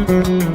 On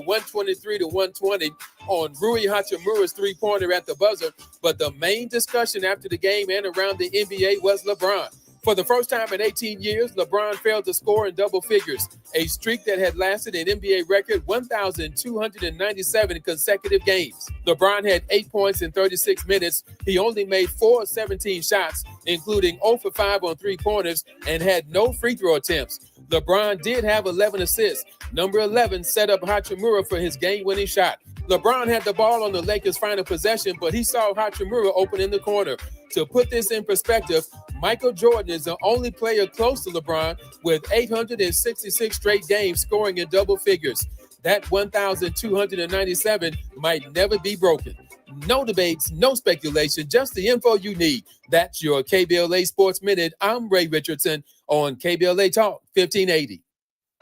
123 to 120 on Rui Hachimura's three-pointer at the buzzer. But the main discussion after the game and around the NBA was LeBron. For the first time in 18 years, LeBron failed to score in double figures, a streak that had lasted an NBA record 1,297 consecutive games. LeBron had 8 points in 36 minutes. He only made 4 of 17 shots, including 0 for 5 on three-pointers, and had no free throw attempts. LeBron did have 11 assists. Number 11 set up Hachimura for his game-winning shot. LeBron had the ball on the Lakers' final possession, but he saw Hachimura open in the corner. To put this in perspective, Michael Jordan is the only player close to LeBron with 866 straight games scoring in double figures. That 1,297 might never be broken. No debates, no speculation, just the info you need. That's your KBLA Sports Minute. I'm Ray Richardson on KBLA Talk 1580.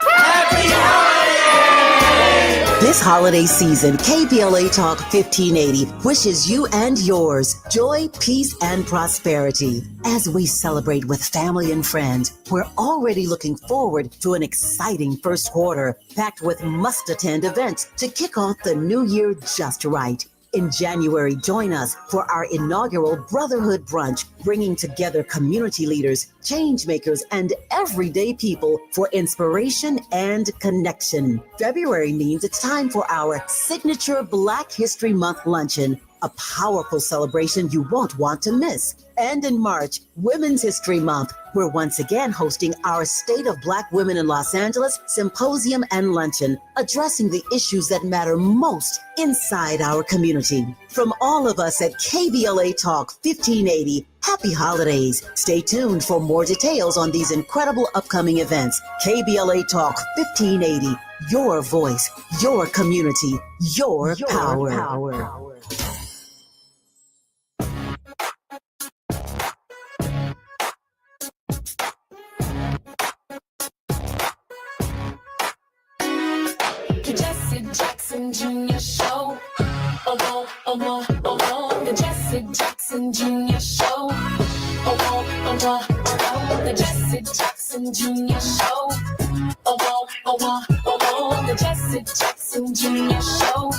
Happy holidays! This holiday season, KBLA Talk 1580 wishes you and yours joy, peace, and prosperity. As we celebrate with family and friends, we're already looking forward to an exciting first quarter, packed with must-attend events to kick off the new year just right. In January, join us for our inaugural Brotherhood Brunch, bringing together community leaders, change makers, and everyday people for inspiration and connection. February means it's time for our signature Black History Month luncheon, a powerful celebration you won't want to miss. And in March, Women's History Month, we're once again hosting our State of Black Women in Los Angeles Symposium and Luncheon, addressing the issues that matter most inside our community. From all of us at KBLA Talk 1580, happy holidays. Stay tuned for more details on these incredible upcoming events. KBLA Talk 1580, your voice, your community, your power. Junior Show. The Jesse Jackson Junior Show. The Jesse Jackson Junior Show. The Jesse Jackson Junior Show.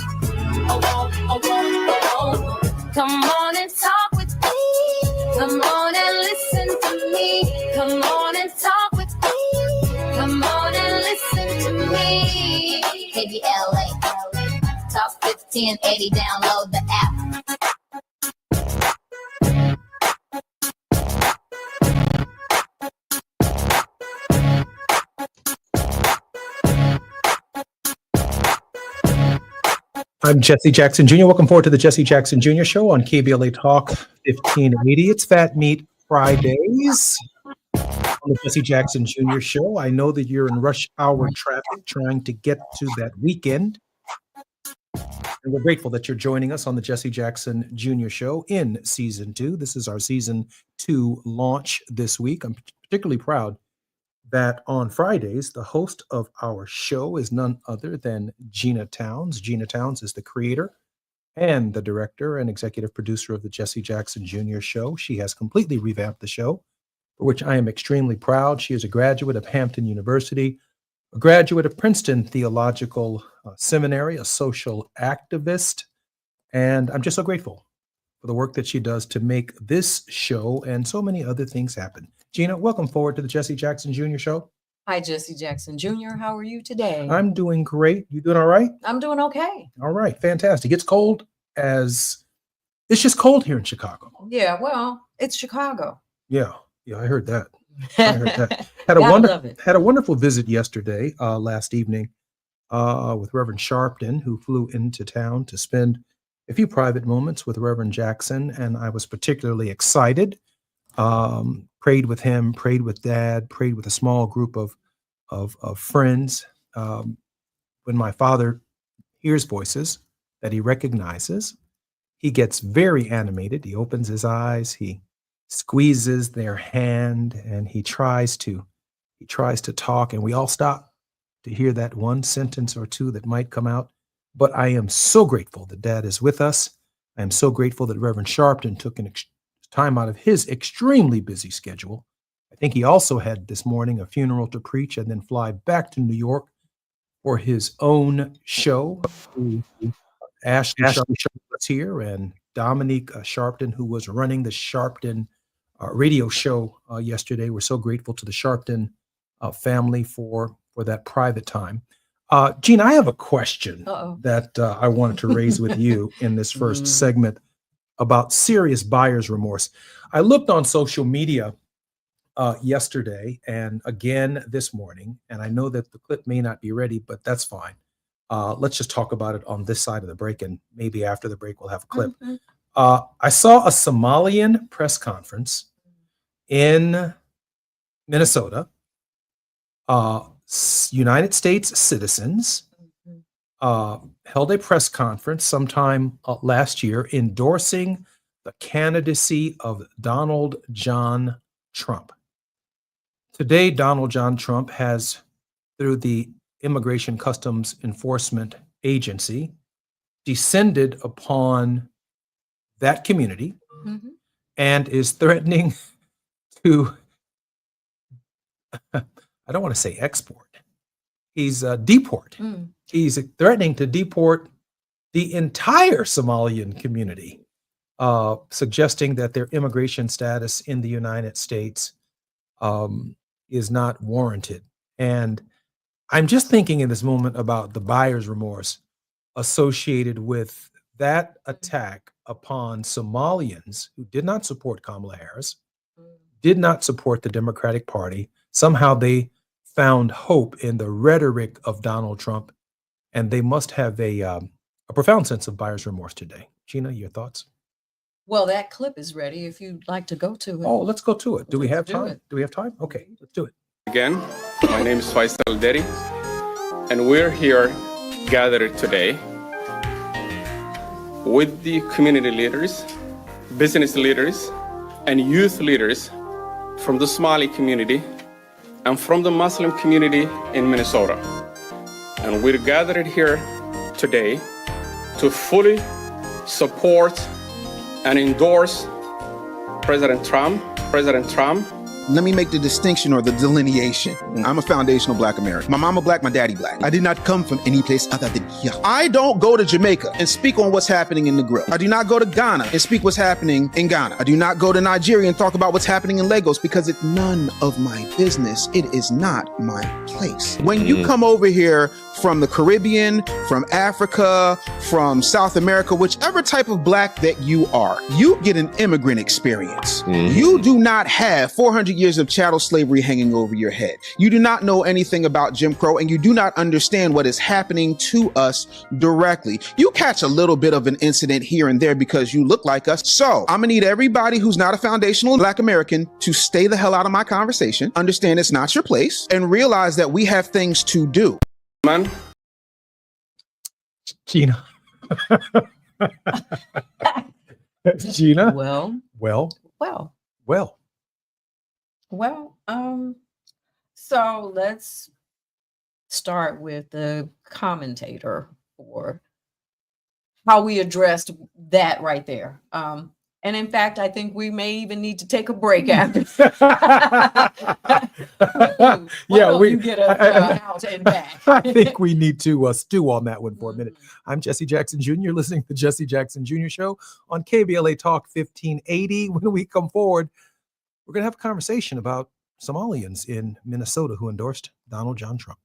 Come on and talk with me. Come on and listen to me. Come on and talk with me. Come on and listen to me. KBLA Talk 1580, download the app. I'm Jesse Jackson Jr. Welcome forward to the Jesse Jackson Jr. Show on KBLA Talk 1580. It's Fat Meat Fridays on the Jesse Jackson Jr. Show. I know that you're in rush hour traffic trying to get to that weekend. And we're grateful that you're joining us on the Jesse Jackson Jr. Show in Season 2. This is our Season 2 launch this week. I'm particularly proud that on Fridays, the host of our show is none other than Gina Towns. Gina Towns is the creator and the director and executive producer of the Jesse Jackson Jr. Show. She has completely revamped the show, for which I am extremely proud. She is a graduate of Hampton University, a graduate of Princeton Theological Seminary, a social activist, and I'm just so grateful for the work that she does to make this show and so many other things happen. Gina, welcome forward to the Jesse Jackson Jr. Show. Hi, Jesse Jackson Jr. How are you today? I'm doing great. You doing all right? I'm doing okay. All right, fantastic. It's just cold here in Chicago. Yeah, well, it's Chicago. Yeah, I heard that. Had a wonderful visit yesterday, last evening, with Reverend Sharpton, who flew into town to spend a few private moments with Reverend Jackson, and I was particularly excited. Prayed with him, prayed with Dad, prayed with a small group of friends. When my father hears voices that he recognizes, he gets very animated. He opens his eyes, he squeezes their hand, and he tries to talk, and we all stop to hear that one sentence or two that might come out. But I am so grateful that Dad is with us. I am so grateful that Reverend Sharpton took time out of his extremely busy schedule. I think he also had this morning a funeral to preach and then fly back to New York for his own show. Ashley Sharpton was here, and Dominique Sharpton, who was running the Sharpton radio show yesterday. We're so grateful to the Sharpton family for that private time. Gina, I have a question that I wanted to raise with you in this first segment about serious buyer's remorse. I looked on social media yesterday and again this morning, and I know that the clip may not be ready, but that's fine. Let's just talk about it on this side of the break, and maybe after the break we'll have a clip. I saw a Somalian press conference in Minnesota. United States citizens held a press conference sometime last year endorsing the candidacy of Donald John Trump. Today, Donald John Trump has, through the Immigration Customs Enforcement Agency, descended upon that community and is threatening to, I don't want to say export, he's deport. He's threatening to deport the entire Somalian community, suggesting that their immigration status in the United States is not warranted. And I'm just thinking in this moment about the buyer's remorse associated with that attack upon Somalians who did not support Kamala Harris, did not support the Democratic Party. Somehow they found hope in the rhetoric of Donald Trump, and they must have a profound sense of buyer's remorse today. Gina, your thoughts? Well, that clip is ready if you'd like to go to it. Oh, let's go to it. Do we have time? Do we have time? Okay, let's do it. Again, my name is Faisal Deri, and we're here gathered today with the community leaders, business leaders, and youth leaders from the Somali community and from the Muslim community in Minnesota. And we're gathered here today to fully support and endorse President Trump. Let me make the distinction or the delineation. I'm a foundational Black American. My mama Black, my daddy Black. I did not come from any place other than here. I don't go to Jamaica and speak on what's happening in the grill. I do not go to Ghana and speak what's happening in Ghana. I do not go to Nigeria and talk about what's happening in Lagos because it's none of my business. It is not my place. When you come over here from the Caribbean, from Africa, from South America, whichever type of black that you are, you get an immigrant experience. You do not have 400 years of chattel slavery hanging over your head. You do not know anything about Jim Crow, and you do not understand what is happening to us directly. You catch a little bit of an incident here and there because you look like us. So I'm gonna need everybody who's not a foundational black American to stay the hell out of my conversation, understand it's not your place, and realize that we have things to do. Man, Gina. Gina. Well, Well. well, Well. well. So let's start with the commentator for how we addressed that right there. And in fact, I think we may even need to take a break after. We get us out and back. I think we need to stew on that one for a minute. I'm Jesse Jackson Jr. You're listening to the Jesse Jackson Jr. Show on KBLA Talk 1580. When we come forward, we're going to have a conversation about Somalians in Minnesota who endorsed Donald John Trump.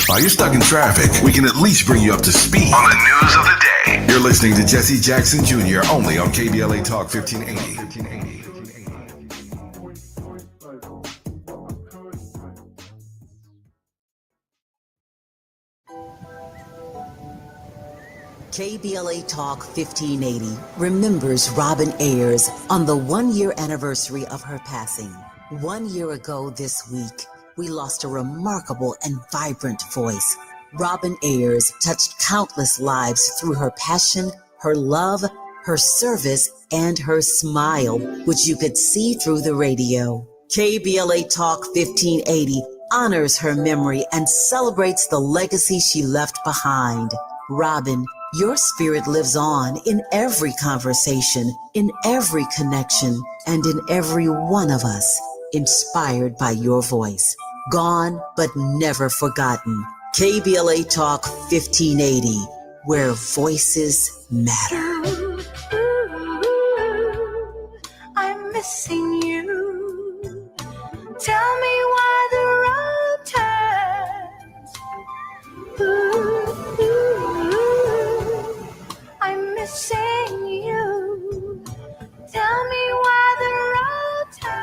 While you're stuck in traffic, we can at least bring you up to speed on the news of the day. You're listening to Jesse Jackson Jr. only on KBLA Talk 1580. KBLA Talk 1580 remembers Robin Ayers on the 1-year anniversary of her passing. 1 year ago this week, we lost a remarkable and vibrant voice. Robin Ayers touched countless lives through her passion, her love, her service, and her smile, which you could see through the radio. KBLA Talk 1580 honors her memory and celebrates the legacy she left behind. Robin, your spirit lives on in every conversation, in every connection, and in every one of us, inspired by your voice. Gone, but never forgotten. KBLA Talk 1580, where voices matter. I'm missing you. Tell me why the road turns. I'm missing you. Tell me why the road turns.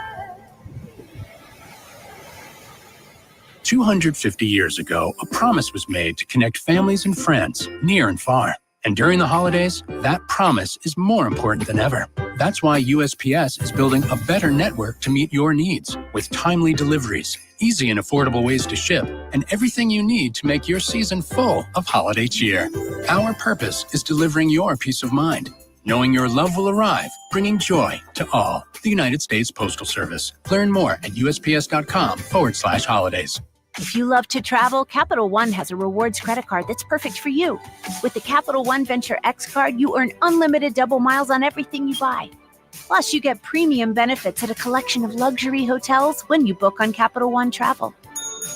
250 years ago, a promise was made to connect families and friends near and far. And during the holidays, that promise is more important than ever. That's why USPS is building a better network to meet your needs with timely deliveries, easy and affordable ways to ship, and everything you need to make your season full of holiday cheer. Our purpose is delivering your peace of mind, knowing your love will arrive, bringing joy to all. The United States Postal Service. Learn more at USPS.com/holidays. If you love to travel, Capital One has a rewards credit card that's perfect for you. With the Capital One Venture X card, you earn unlimited double miles on everything you buy. Plus, you get premium benefits at a collection of luxury hotels when you book on Capital One Travel.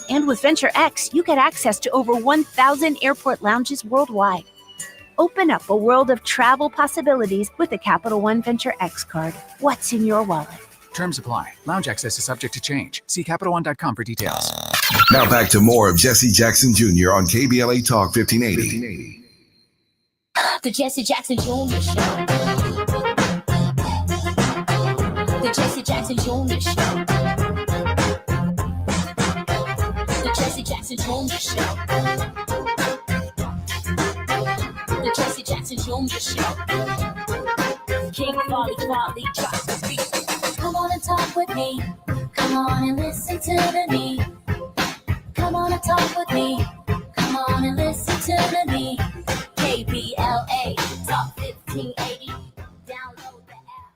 And with Venture X, you get access to over 1,000 airport lounges worldwide. Open up a world of travel possibilities with the Capital One Venture X card. What's in your wallet? Terms apply. Lounge access is subject to change. See CapitalOne.com for details. Now back to more of Jesse Jackson Jr. on KBLA Talk 1580. The Jesse Jackson Jr. Show. The Jesse Jackson Jr. Show. The Jesse Jackson Jr. Show. The Jesse Jackson Jr. Show. King Volley drops the beat. Come on and talk with me. Come on and listen to the me. Come on and talk with me. Come on and listen to the me. KBLA Talk 1580. Download the app.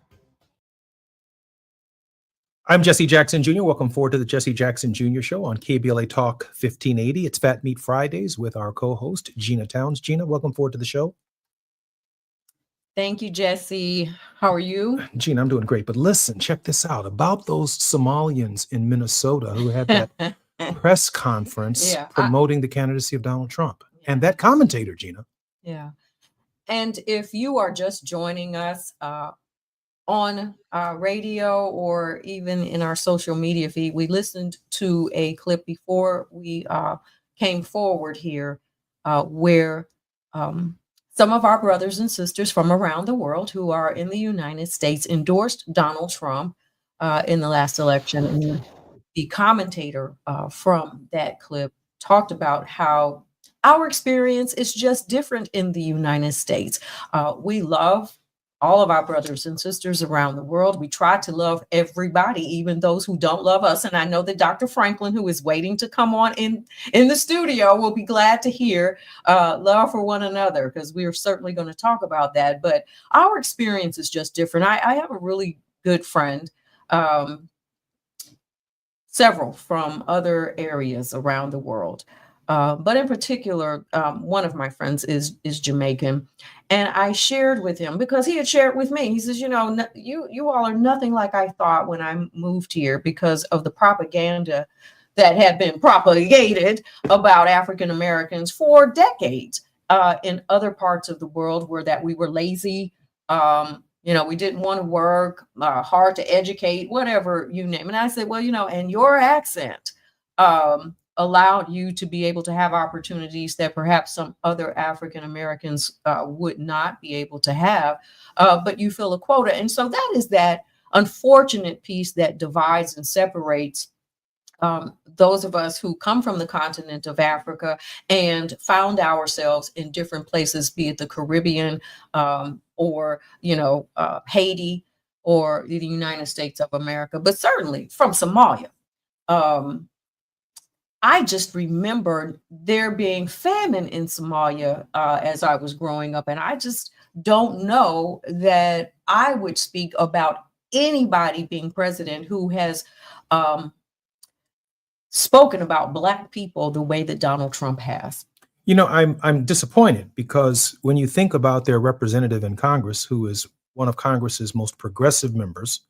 I'm Jesse Jackson Jr. Welcome forward to the Jesse Jackson Jr. Show on KBLA Talk 1580. It's Fat Meat Fridays with our co-host, Gina Towns. Gina, welcome forward to the show. Thank you, Jesse. How are you? Gene, I'm doing great. But listen, check this out about those Somalians in Minnesota who had that press conference Yeah, promoting the candidacy of Donald Trump. And that commentator, Gina. Yeah. And if you are just joining us on radio or even in our social media feed, we listened to a clip before we came forward here where some of our brothers and sisters from around the world who are in the United States endorsed Donald Trump in the last election. And the commentator from that clip talked about how our experience is just different in the United States. We love all of our brothers and sisters around the world. We try to love everybody, even those who don't love us. And I know that Dr. Franklin, who is waiting to come on in the studio, will be glad to hear love for one another, because we are certainly going to talk about that. But our experience is just different. I have a really good friend, several from other areas around the world. But in particular, one of my friends is Jamaican, and I shared with him because he had shared with me. He says, you know, you all are nothing like I thought when I moved here because of the propaganda that had been propagated about African Americans for decades in other parts of the world, where that we were lazy. You know, we didn't want to work, hard to educate, whatever you name. And I said, well, you know, and your accent allowed you to be able to have opportunities that perhaps some other African Americans would not be able to have, but you fill a quota. And so that is that unfortunate piece that divides and separates those of us who come from the continent of Africa and found ourselves in different places, be it the Caribbean or, you know, Haiti or the United States of America, but certainly from Somalia. I just remember there being famine in Somalia as I was growing up. And I just don't know that I would speak about anybody being president who has spoken about Black people the way that Donald Trump has. You know, I'm disappointed because when you think about their representative in Congress, who is one of Congress's most progressive members,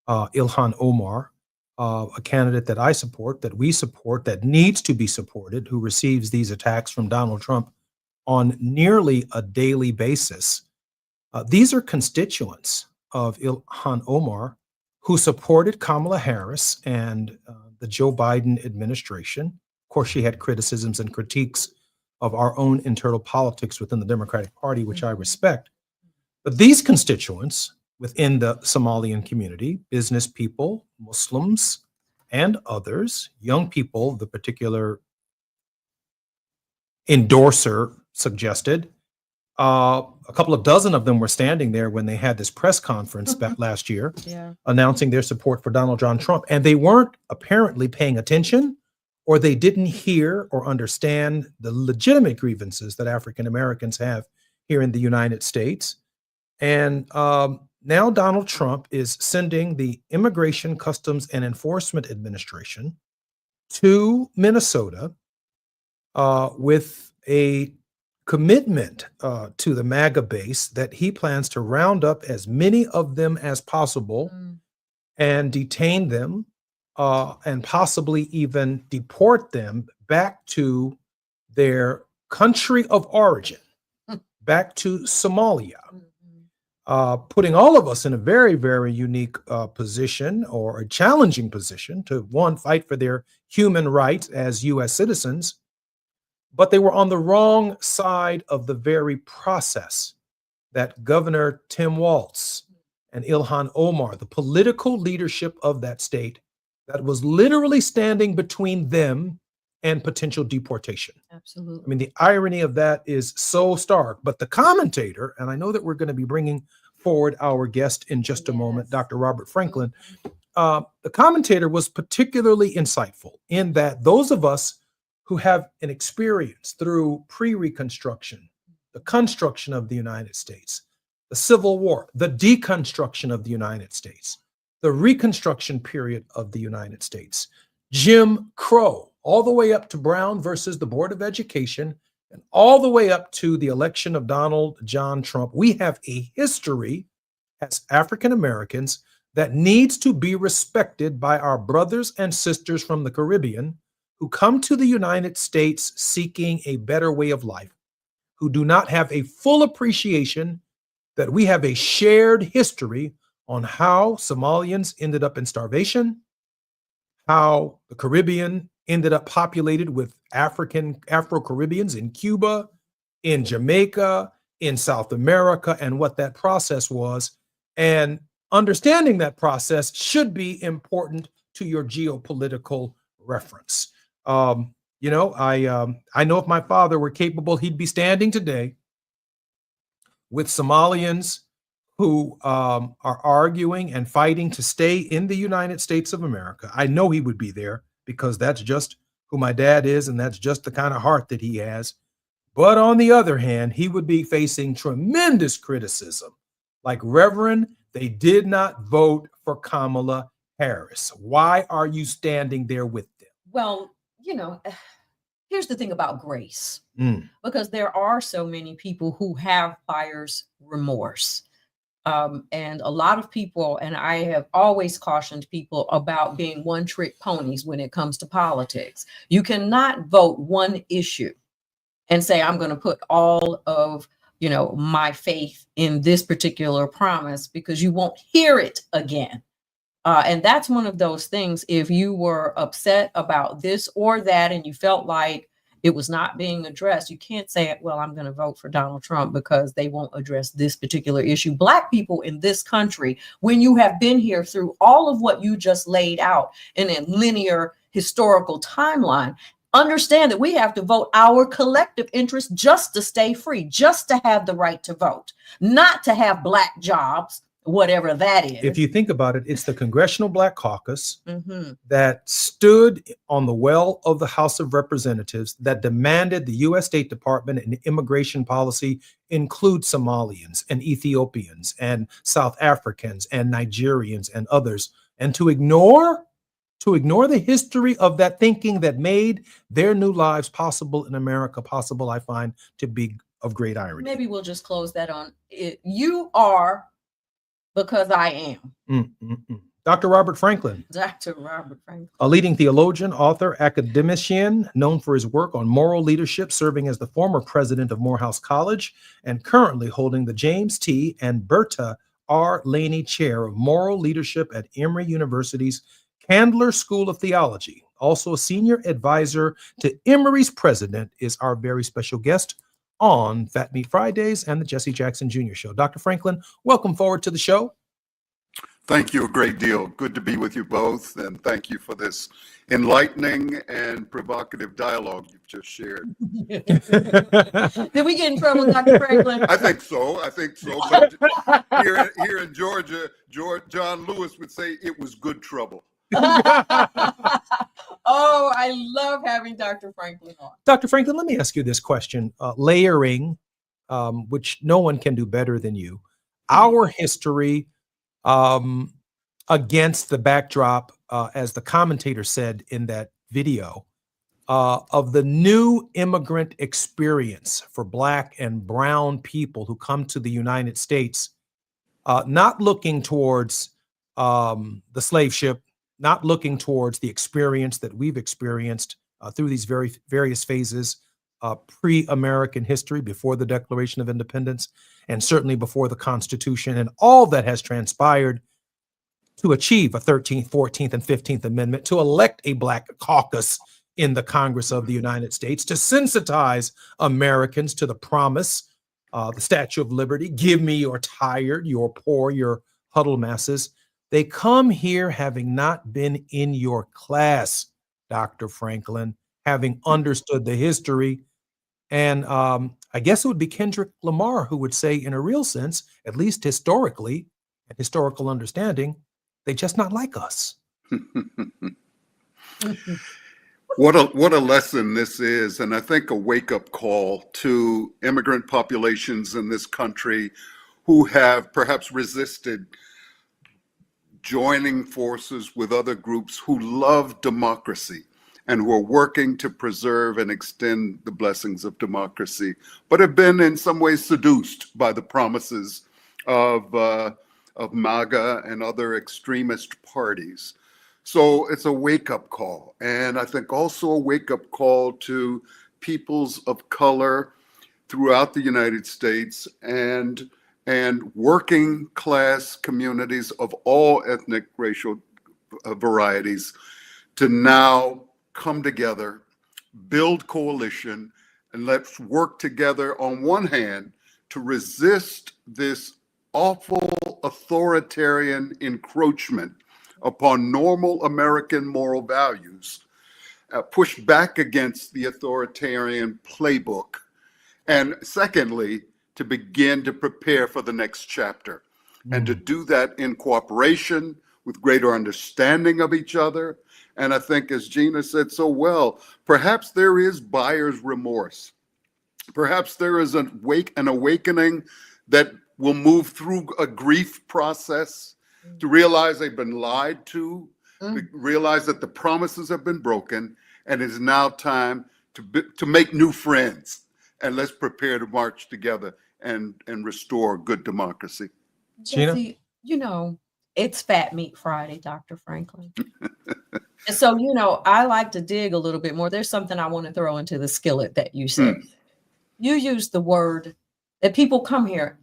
Ilhan Omar, a candidate that I support, that we support, that needs to be supported, who receives these attacks from Donald Trump on nearly a daily basis. These are constituents of Ilhan Omar who supported Kamala Harris and the Joe Biden administration. Of course, she had criticisms and critiques of our own internal politics within the Democratic Party, which I respect. But these constituents within the Somalian community, business people, Muslims, and others, young people, the particular endorser suggested, a couple of dozen of them were standing there when they had this press conference back last year, announcing their support for Donald John Trump. And they weren't apparently paying attention, or they didn't hear or understand the legitimate grievances that African Americans have here in the United States. And now Donald Trump is sending the Immigration, Customs, and Enforcement Administration to Minnesota with a commitment to the MAGA base that he plans to round up as many of them as possible and detain them and possibly even deport them back to their country of origin, back to Somalia. Putting all of us in a very, very unique position, or a challenging position, to one, fight for their human rights as U.S. citizens, but they were on the wrong side of the very process that Governor Tim Walz and Ilhan Omar, the political leadership of that state, that was literally standing between them and potential deportation. Absolutely. I mean, the irony of that is so stark. But the commentator, and I know that we're going to be bringing forward our guest in just a moment, Dr. Robert Franklin, the commentator was particularly insightful in that those of us who have an experience through pre-Reconstruction, the construction of the United States, the Civil War, the deconstruction of the United States, the Reconstruction period of the United States, Jim Crow, all the way up to Brown versus the Board of Education, and all the way up to the election of Donald John Trump, we have a history as African Americans that needs to be respected by our brothers and sisters from the Caribbean who come to the United States seeking a better way of life, who do not have a full appreciation that we have a shared history on how Somalians ended up in starvation, how the Caribbean ended up populated with Afro-Caribbeans in Cuba, in Jamaica, in South America, and what that process was. And understanding that process should be important to your geopolitical reference. I know if my father were capable, he'd be standing today with Somalians who are arguing and fighting to stay in the United States of America. I know he would be there because that's just who my dad is, and that's just the kind of heart that he has. But on the other hand, he would be facing tremendous criticism. Like, Reverend, they did not vote for Kamala Harris. Why are you standing there with them? Well, here's the thing about grace, because there are so many people who have buyer's remorse. And a lot of people, and I have always cautioned people about being one-trick ponies when it comes to politics. You cannot vote one issue and say, I'm going to put all of my faith in this particular promise, because you won't hear it again. And that's one of those things. If you were upset about this or that, and you felt like it was not being addressed, you can't say, well, I'm going to vote for Donald Trump because they won't address this particular issue. Black people in this country, when you have been here through all of what you just laid out in a linear historical timeline, understand that we have to vote our collective interest just to stay free, just to have the right to vote, not to have Black jobs, whatever that is. If you think about it, it's the Congressional Black Caucus that stood on the well of the House of Representatives that demanded the U.S. State Department and immigration policy include Somalians and Ethiopians and South Africans and Nigerians and others, and to ignore the history of that thinking that made their new lives possible in America possible, I find to be of great irony. Maybe we'll just close that on it. You are because I am. Dr. Robert Franklin. Dr. Robert Franklin. A leading theologian, author, academician, known for his work on moral leadership, serving as the former president of Morehouse College, and currently holding the James T. and Berta R. Laney Chair of Moral Leadership at Emory University's Candler School of Theology. Also a senior advisor to Emory's president, is our very special guest on Fat Meat Fridays and the Jesse Jackson Jr. Show. Dr. Franklin, welcome forward to the show. Thank you a great deal. Good to be with you both, and thank you for this enlightening and provocative dialogue you've just shared. Did we get in trouble, Dr. Franklin? I think so. But here in Georgia, John Lewis would say it was good trouble. Oh, I love having Dr. Franklin on. Dr. Franklin, let me ask you this question. Layering, which no one can do better than you, our history against the backdrop, as the commentator said in that video, of the new immigrant experience for Black and brown people who come to the United States, not looking towards the slave ship, not looking towards the experience that we've experienced through these various phases, pre-American history, before the Declaration of Independence, and certainly before the Constitution, and all that has transpired to achieve a 13th, 14th, and 15th Amendment, to elect a Black caucus in the Congress of the United States, to sensitize Americans to the promise, the Statue of Liberty, give me your tired, your poor, your huddled masses. They come here having not been in your class, Dr. Franklin, having understood the history. And I guess it would be Kendrick Lamar who would say, in a real sense, at least historically, and historical understanding, they just not like us. What a lesson this is, and I think a wake-up call to immigrant populations in this country who have perhaps resisted joining forces with other groups who love democracy and who are working to preserve and extend the blessings of democracy, but have been in some ways seduced by the promises of MAGA and other extremist parties. So it's a wake-up call, and I think also a wake-up call to peoples of color throughout the United States and working class communities of all ethnic, racial varieties to now come together, build coalition, and let's work together on one hand to resist this awful authoritarian encroachment upon normal American moral values, push back against the authoritarian playbook, and secondly, to begin to prepare for the next chapter, and to do that in cooperation with greater understanding of each other. And I think, as Gina said so well, perhaps there is buyer's remorse. Perhaps there is an awakening that will move through a grief process to realize they've been lied to realize that the promises have been broken, and it is now time to make new friends. And let's prepare to march together and restore good democracy. Jesse, it's Fat Meat Friday, Dr. Franklin. And so, I like to dig a little bit more. There's something I want to throw into the skillet that you said. You used the word that people come here,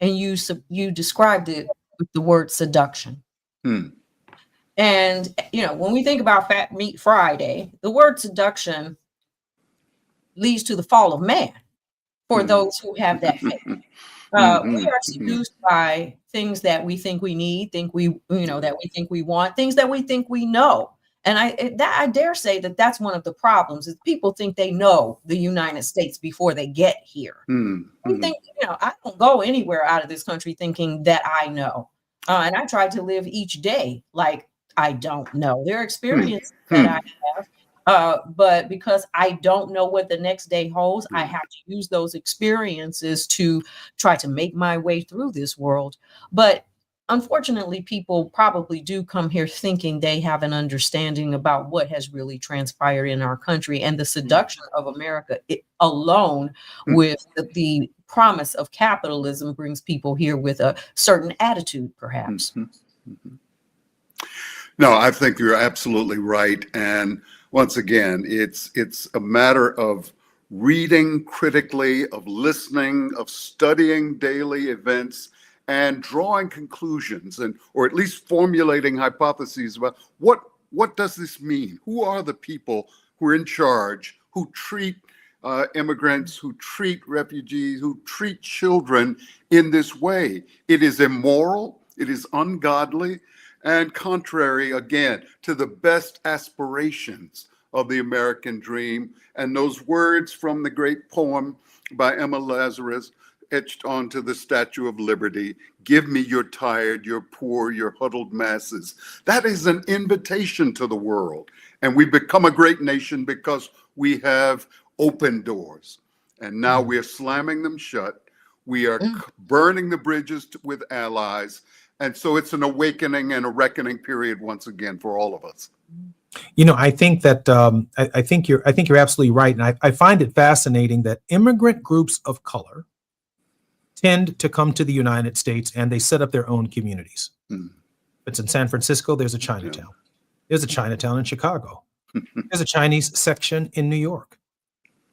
and you described it with the word seduction. And, when we think about Fat Meat Friday, the word seduction leads to the fall of man for those who have that faith. We are seduced by things that we think we need, that we think we want, things that we think we know. And I dare say that that's one of the problems is people think they know the United States before they get here. We think, I don't go anywhere out of this country thinking that I know. And I try to live each day like I don't know. There are experiences that I have, but because I don't know what the next day holds, I have to use those experiences to try to make my way through this world. But unfortunately, people probably do come here thinking they have an understanding about what has really transpired in our country, and the seduction of America alone with the promise of capitalism brings people here with a certain attitude, perhaps. No, I think you're absolutely right. And once again, it's a matter of reading critically, of listening, of studying daily events, and drawing conclusions, or at least formulating hypotheses about what does this mean? Who are the people who are in charge, who treat immigrants, who treat refugees, who treat children in this way? It is immoral, it is ungodly, and contrary, again, to the best aspirations of the American dream. And those words from the great poem by Emma Lazarus, etched onto the Statue of Liberty, "Give me your tired, your poor, your huddled masses." That is an invitation to the world. And we've become a great nation because we have open doors. And now we're slamming them shut. We are burning the bridges with allies. And so it's an awakening and a reckoning period once again for all of us. I think that I think you're absolutely right. And I find it fascinating that immigrant groups of color tend to come to the United States and they set up their own communities. It's in San Francisco, there's a Chinatown. There's a Chinatown in Chicago. There's a Chinese section in New York.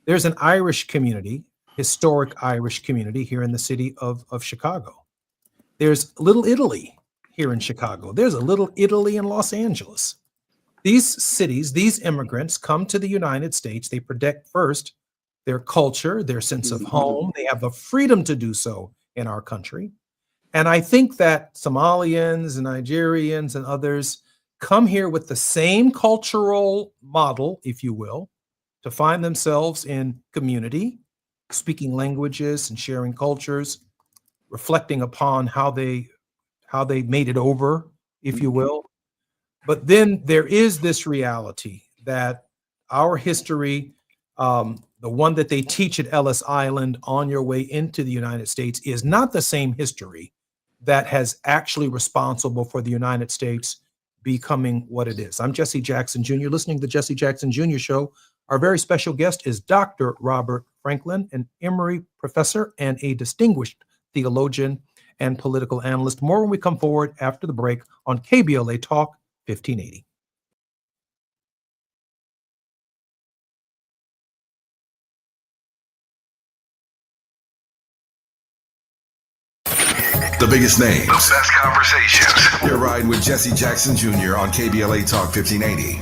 There's an Irish community, historic Irish community here in the city of Chicago. There's Little Italy here in Chicago. There's a Little Italy in Los Angeles. These cities, these immigrants come to the United States. They protect first their culture, their sense of home. They have the freedom to do so in our country. And I think that Somalians and Nigerians and others come here with the same cultural model, if you will, to find themselves in community, speaking languages and sharing cultures, reflecting upon how they made it over, if you will. But then there is this reality that our history, the one that they teach at Ellis Island on your way into the United States, is not the same history that has actually responsible for the United States becoming what it is. I'm Jesse Jackson Jr., listening to the Jesse Jackson Jr. Show. Our very special guest is Dr. Robert Franklin, an Emory professor and a distinguished theologian and political analyst. More when we come forward after the break on KBLA Talk 1580. The biggest names, the best conversations. You're riding with Jesse Jackson Jr. on KBLA Talk 1580.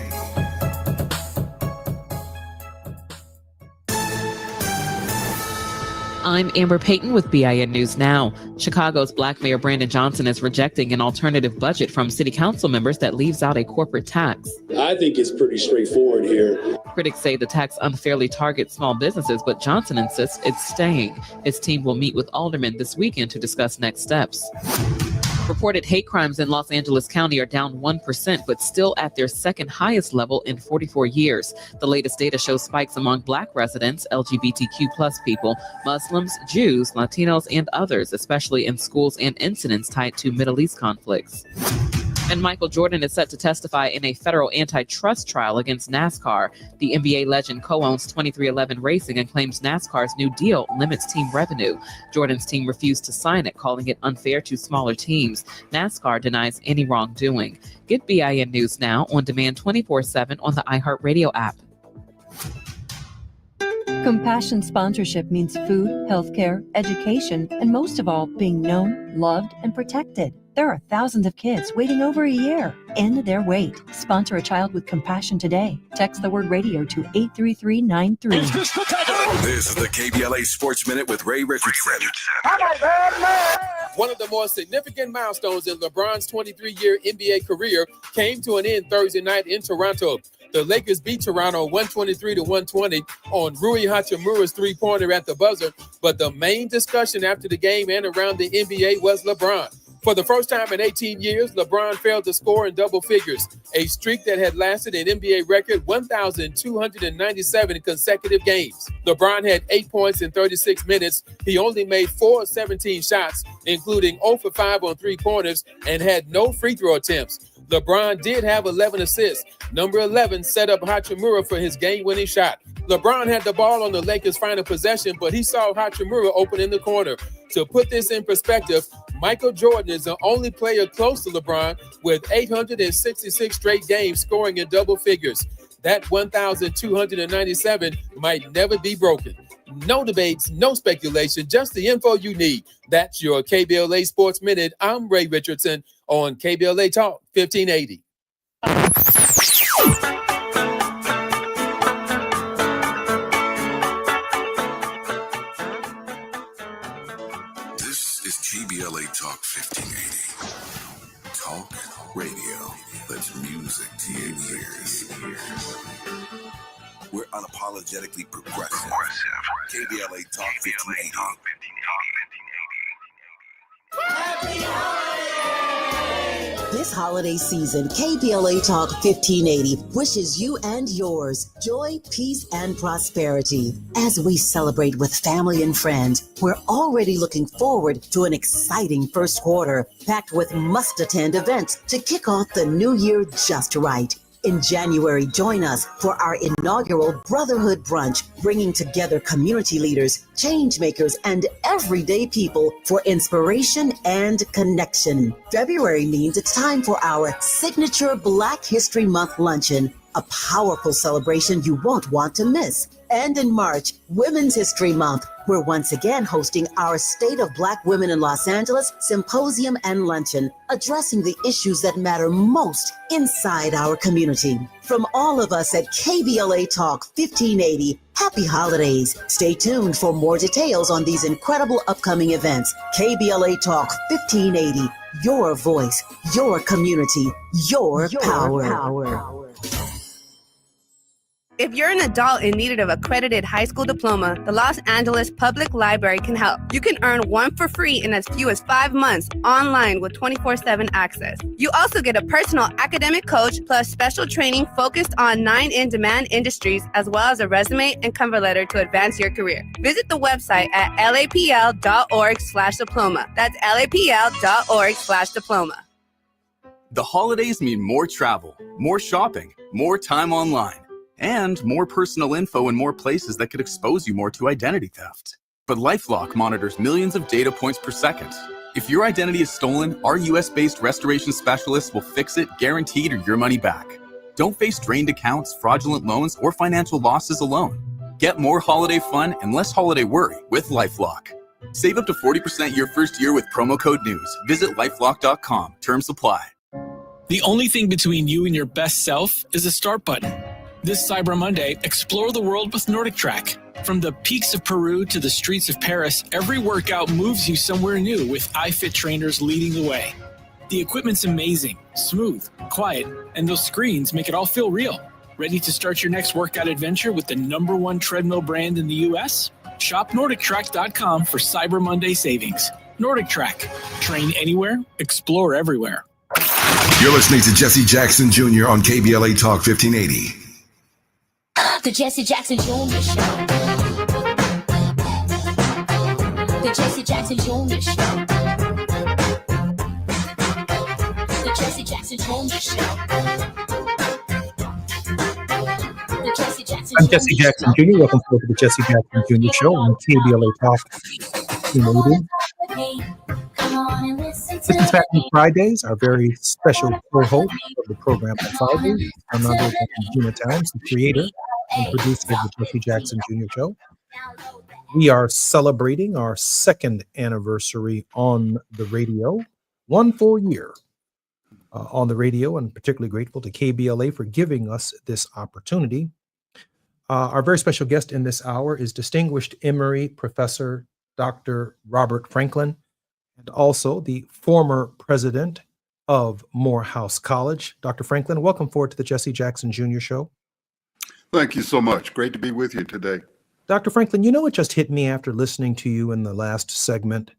I'm Amber Payton with BIN News Now. Chicago's Black Mayor Brandon Johnson is rejecting an alternative budget from city council members that leaves out a corporate tax. I think it's pretty straightforward here. Critics say the tax unfairly targets small businesses, but Johnson insists it's staying. His team will meet with aldermen this weekend to discuss next steps. Reported hate crimes in Los Angeles County are down 1%, but still at their second highest level in 44 years. The latest data shows spikes among Black residents, LGBTQ+ people, Muslims, Jews, Latinos, and others, especially in schools and incidents tied to Middle East conflicts. And Michael Jordan is set to testify in a federal antitrust trial against NASCAR. The NBA legend co-owns 23XI Racing and claims NASCAR's new deal limits team revenue. Jordan's team refused to sign it, calling it unfair to smaller teams. NASCAR denies any wrongdoing. Get BIN News Now on demand 24/7 on the iHeartRadio app. Compassion sponsorship means food, healthcare, education, and most of all, being known, loved, and protected. There are thousands of kids waiting over a year. End their wait. Sponsor a child with compassion today. Text the word radio to 83393. This is the KBLA Sports Minute with Ray Richardson. One of the more significant milestones in LeBron's 23-year NBA career came to an end Thursday night in Toronto. The Lakers beat Toronto 123-120 on Rui Hachimura's three-pointer at the buzzer, but the main discussion after the game and around the NBA was LeBron. For the first time in 18 years, LeBron failed to score in double figures, a streak that had lasted an NBA record 1,297 consecutive games. LeBron had 8 points in 36 minutes. He only made 4 of 17 shots, including 0 for 5 on three-pointers, and had no free throw attempts. LeBron did have 11 assists. Number 11 set up Hachimura for his game-winning shot. LeBron had the ball on the Lakers' final possession, but he saw Hachimura open in the corner. To put this in perspective, Michael Jordan is the only player close to LeBron with 866 straight games scoring in double figures. That 1,297 might never be broken. No debates, no speculation, just the info you need. That's your KBLA Sports Minute. I'm Ray Richardson on KBLA Talk 1580. This is KBLA Talk 1580. Talk radio that's music to your ears. We're unapologetically progressive. KBLA Talk 1580. This holiday season, KBLA Talk 1580 wishes you and yours joy, peace, and prosperity. As we celebrate with family and friends, we're already looking forward to an exciting first quarter, packed with must-attend events to kick off the new year just right. In January, join us for our inaugural Brotherhood Brunch, bringing together community leaders, change makers, and everyday people for inspiration and connection. February means it's time for our signature Black History Month luncheon, a powerful celebration you won't want to miss. And in March, Women's History Month, we're once again hosting our State of Black Women in Los Angeles Symposium and Luncheon, addressing the issues that matter most inside our community. From all of us at KBLA Talk 1580, happy holidays. Stay tuned for more details on these incredible upcoming events. KBLA Talk 1580, your voice, your community, your power. If you're an adult in need of an accredited high school diploma, the Los Angeles Public Library can help. You can earn one for free in as few as 5 months online with 24/7 access. You also get a personal academic coach plus special training focused on 9 in-demand industries, as well as a resume and cover letter to advance your career. Visit the website at lapl.org/diploma. That's lapl.org/diploma. The holidays mean more travel, more shopping, more time online, and more personal info in more places that could expose you more to identity theft. But LifeLock monitors millions of data points per second. If your identity is stolen, our US-based restoration specialists will fix it, guaranteed, or your money back. Don't face drained accounts, fraudulent loans, or financial losses alone. Get more holiday fun and less holiday worry with LifeLock. Save up to 40% your first year with promo code NEWS. Visit lifelock.com. Terms apply. The only thing between you and your best self is a start button. This Cyber Monday, explore the world with Nordic Track. From the peaks of Peru to the streets of Paris, every workout moves you somewhere new with iFit trainers leading the way. The equipment's amazing, smooth, quiet, and those screens make it all feel real. Ready to start your next workout adventure with the #1 treadmill brand in the US? Shop NordicTrack.com for Cyber Monday savings. Nordic Track. Train anywhere, explore everywhere. You're listening to Jesse Jackson Jr. on KBLA Talk 1580. The Jesse Jackson Jr. Show. The Jesse Jackson Jr. Show. The Jesse Jackson Jr. Show. The Jesse Jackson I'm Jesse Jackson Jr. Welcome to the Jesse Jackson Jr. Show on KBLA Talk 1580. This is Happy Fridays, our very special co-host of the program on Fridays, none other than Gina Towns, the creator and producer of the Jesse Jackson Jr. Show. We are celebrating our second anniversary on the radio, 1 full year on the radio, and particularly grateful to KBLA for giving us this opportunity. Our very special guest in this hour is distinguished Emory Professor Dr. Robert Franklin, and also the former president of Morehouse College. Dr. Franklin, welcome forward to the Jesse Jackson Jr. Show. Thank you so much. Great to be with you today. Dr. Franklin, you know what just hit me after listening to you in the last segment?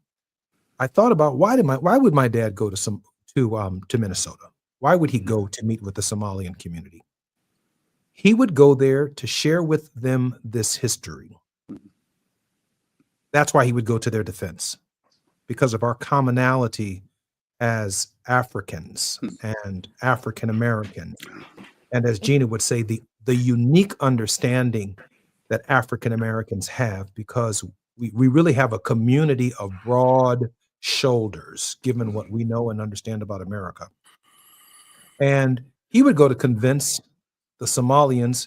I thought about why would my dad go to Minnesota? Why would he go to meet with the Somalian community? He would go there to share with them this history. That's why he would go to their defense, because of our commonality as Africans and African Americans. And as Gina would say, the unique understanding that African Americans have, because we really have a community of broad shoulders, given what we know and understand about America. And he would go to convince the Somalians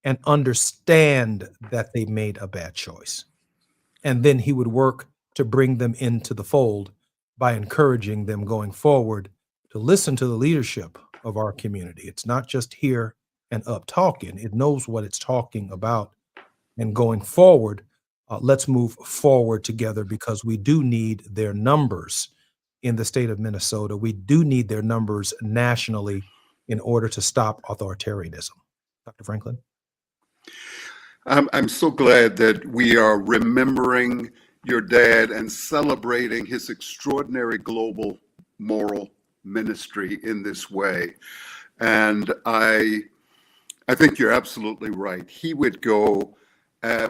and understand that they made a bad choice. And then he would work to bring them into the fold by encouraging them going forward to listen to the leadership of our community. It's not just here and up talking. It knows what it's talking about. And going forward, let's move forward together, because we do need their numbers in the state of Minnesota. We do need their numbers nationally in order to stop authoritarianism. Dr. Franklin? I'm so glad that we are remembering your dad and celebrating his extraordinary global moral ministry in this way. And I think you're absolutely right. He would go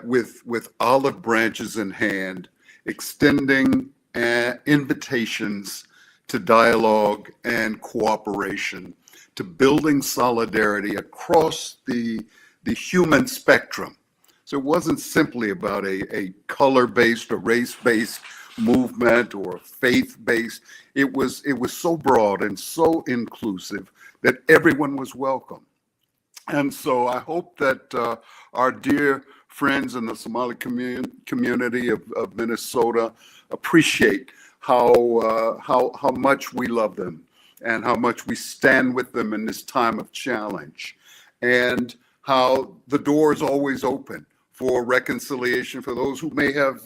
with olive branches in hand, extending invitations to dialogue and cooperation, to building solidarity across the human spectrum. So it wasn't simply about a color-based or race-based movement or faith-based. It was so broad and so inclusive that everyone was welcome. And so I hope that our dear friends in the Somali community of Minnesota appreciate how much we love them and how much we stand with them in this time of challenge, and how the door is always open for reconciliation for those who may have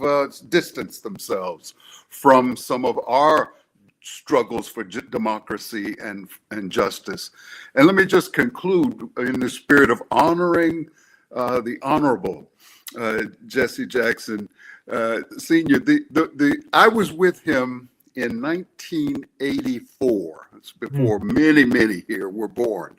distanced themselves from some of our struggles for democracy and justice. And let me just conclude in the spirit of honoring the Honorable Jesse Jackson Sr. I was with him in 1984. It's before many here were born.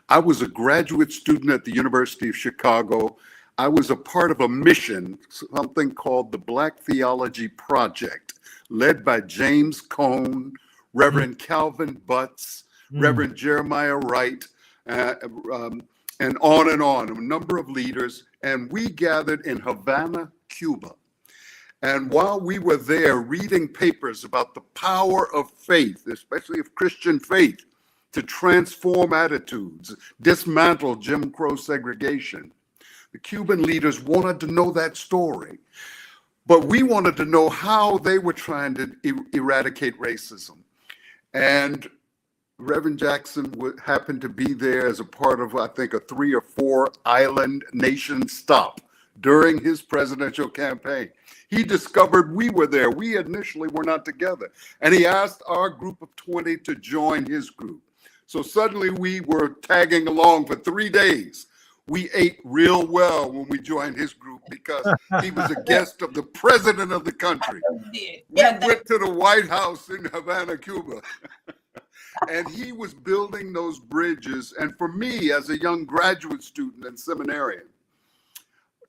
I was a graduate student at the University of Chicago. I was a part of a mission, something called the Black Theology Project, led by James Cone, Reverend Calvin Butts, Reverend Jeremiah Wright, and on, a number of leaders. And we gathered in Havana, Cuba. And while we were there reading papers about the power of faith, especially of Christian faith, to transform attitudes, dismantle Jim Crow segregation, the Cuban leaders wanted to know that story. But we wanted to know how they were trying to eradicate racism. And Reverend Jackson happened to be there as a part of, I think, a 3 or 4 island nation stop during his presidential campaign. He discovered we were there. We initially were not together. And he asked our group of 20 to join his group. So suddenly we were tagging along for 3 days. We ate real well when we joined his group because he was a guest of the president of the country. We went to the White House in Havana, Cuba. And he was building those bridges. And for me, as a young graduate student and seminarian,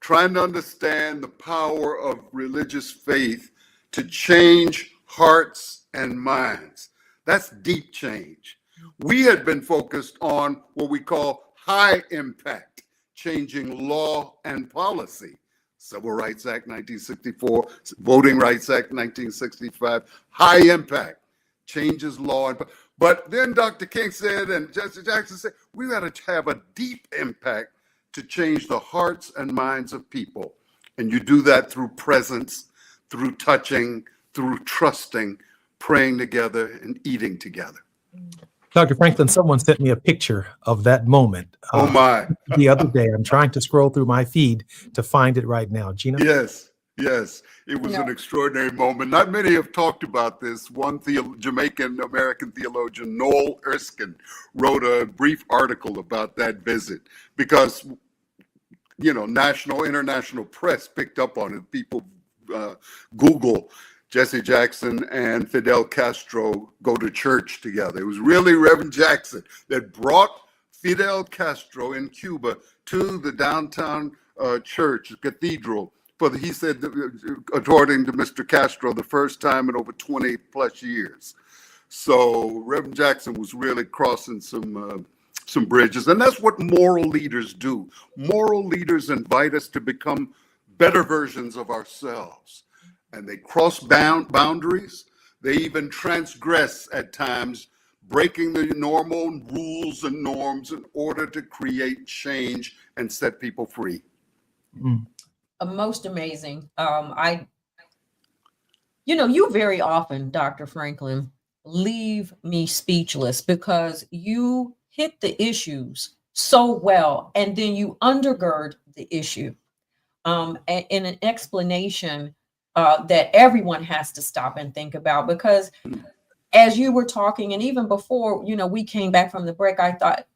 trying to understand the power of religious faith to change hearts and minds, that's deep change. We had been focused on what we call high impact, changing law and policy. Civil Rights Act 1964, Voting Rights Act 1965, high impact, changes law. But then Dr. King said, and Jesse Jackson said, we got to have a deep impact to change the hearts and minds of people. And you do that through presence, through touching, through trusting, praying together, and eating together. Dr. Franklin, someone sent me a picture of that moment. Oh my. The other day. I'm trying to scroll through my feed to find it right now. Gina? Yes. It was an extraordinary moment. Not many have talked about this. One Jamaican-American theologian, Noel Erskine, wrote a brief article about that visit because, national, international press picked up on it. People Google Jesse Jackson and Fidel Castro go to church together. It was really Reverend Jackson that brought Fidel Castro in Cuba to the downtown church, cathedral, he said, according to Mr. Castro, the first time in over 20 plus years. So Reverend Jackson was really crossing some bridges. And that's what moral leaders do. Moral leaders invite us to become better versions of ourselves. And they cross boundaries. They even transgress at times, breaking the normal rules and norms in order to create change and set people free. Most amazing. You very often, Dr. Franklin, leave me speechless because you hit the issues so well, and then you undergird the issue in an explanation that everyone has to stop and think about. Because as you were talking, and even before, we came back from the break, I thought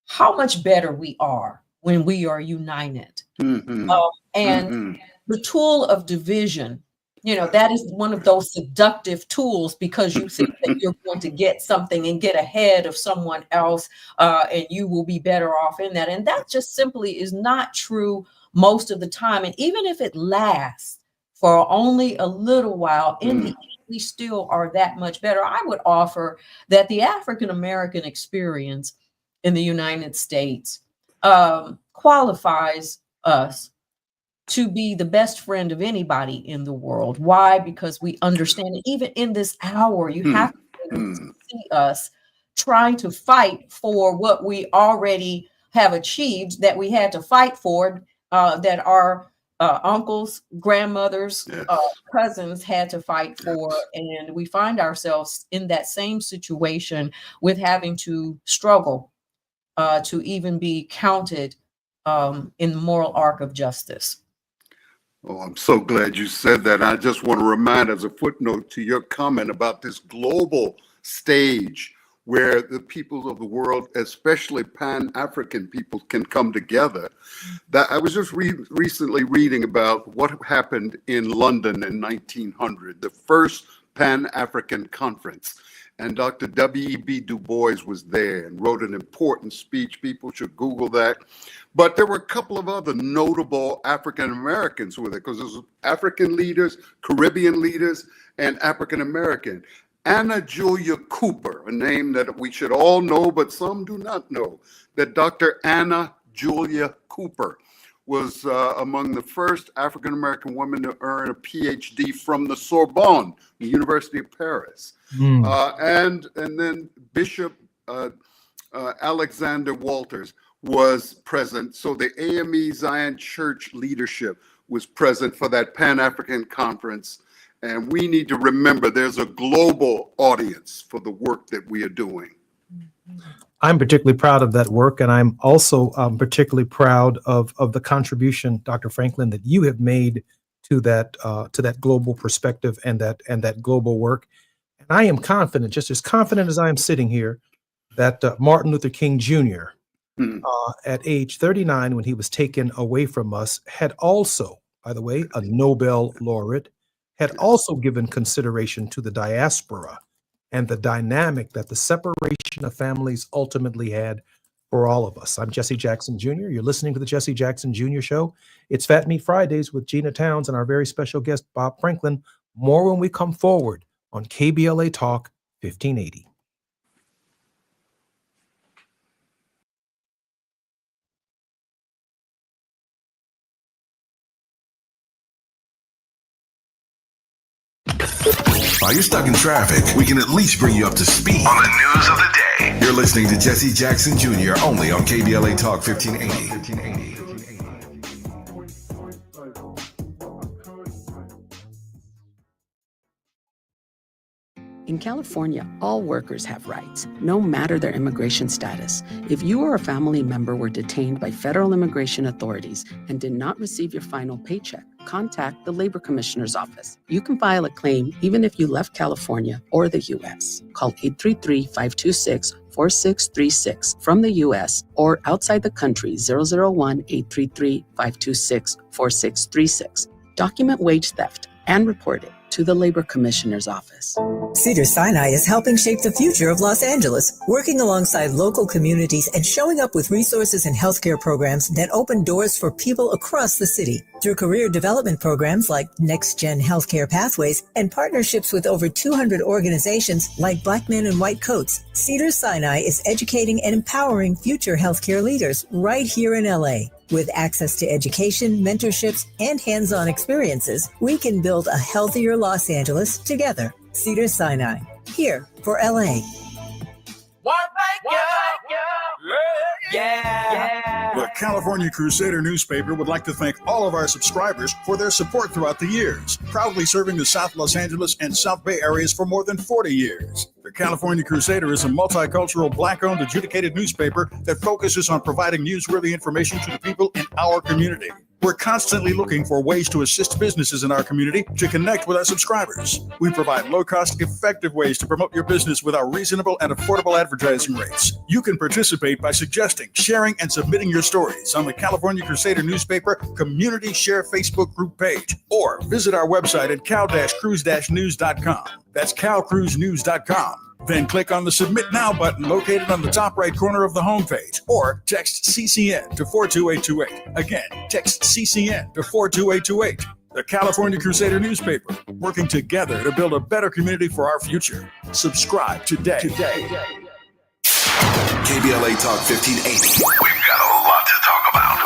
how much better we are when we are united. The tool of division, that is one of those seductive tools because you think that you're going to get something and get ahead of someone else and you will be better off in that. And that just simply is not true most of the time. And even if it lasts for only a little while, in the end, we still are that much better. I would offer that the African-American experience in the United States qualifies us to be the best friend of anybody in the world. Why? Because we understand it. Even in this hour, you have to see us trying to fight for what we already have achieved, that we had to fight for, that our uncles, grandmothers, cousins had to fight for. And we find ourselves in that same situation with having to struggle to even be counted in the moral arc of justice. Oh, I'm so glad you said that. I just want to remind, as a footnote to your comment about this global stage where the peoples of the world, especially Pan-African people, can come together. That I was just recently reading about what happened in London in 1900, the first Pan-African conference. And Dr. W.E.B. Du Bois was there and wrote an important speech. People should Google that. But there were a couple of other notable African Americans with it, because there's African leaders, Caribbean leaders, and African American. Anna Julia Cooper, a name that we should all know, but some do not know, that Dr. Anna Julia Cooper was among the first African-American women to earn a PhD from the Sorbonne, the University of Paris. And then Bishop Alexander Walters was present. So the AME Zion Church leadership was present for that Pan-African conference. And we need to remember there's a global audience for the work that we are doing. I'm particularly proud of that work, and I'm also particularly proud of the contribution, Dr. Franklin, that you have made to that global perspective and that global work. And I am confident, just as confident as I am sitting here, that Martin Luther King Jr. At age 39, when he was taken away from us, had also, by the way, a Nobel laureate, had also given consideration to the diaspora and the dynamic that the separation of families ultimately had for all of us. I'm Jesse Jackson Jr. You're listening to the Jesse Jackson Jr. Show. It's Fat Meat Fridays with Gina Towns and our very special guest, Bob Franklin. More when we come forward on KBLA Talk 1580. While you're stuck in traffic, we can at least bring you up to speed on the news of the day. You're listening to Jesse Jackson Jr. only on KBLA Talk 1580. In California, all workers have rights, no matter their immigration status. If you or a family member were detained by federal immigration authorities and did not receive your final paycheck, contact the Labor Commissioner's office. You can file a claim even if you left California or the U.S. Call 833-526-4636 from the U.S. or outside the country 001-833-526-4636. Document wage theft and report it to the Labor Commissioner's office. Cedars-Sinai is helping shape the future of Los Angeles, working alongside local communities and showing up with resources and healthcare programs that open doors for people across the city. Through career development programs like Next Gen Healthcare Pathways and partnerships with over 200 organizations like Black Men in White Coats, Cedars-Sinai is educating and empowering future healthcare leaders right here in LA. With access to education, mentorships, and hands-on experiences, we can build a healthier Los Angeles together. Cedars-Sinai, here for LA. The California Crusader newspaper would like to thank all of our subscribers for their support throughout the years, proudly serving the South Los Angeles and South Bay areas for more than 40 years. The California Crusader is a multicultural, Black-owned, adjudicated newspaper that focuses on providing newsworthy information to the people in our community. We're constantly looking for ways to assist businesses in our community to connect with our subscribers. We provide low-cost, effective ways to promote your business with our reasonable and affordable advertising rates. You can participate by suggesting, sharing, and submitting your stories on the California Crusader newspaper Community Share Facebook group page, or visit our website at cal-cruise-news.com. That's cal-cruise-news.com. Then click on the Submit Now button located on the top right corner of the homepage, or text CCN to 42828. Again, text CCN to 42828. The California Crusader newspaper, working together to build a better community for our future. Subscribe today. KBLA Talk 1580. We've got a lot to talk about.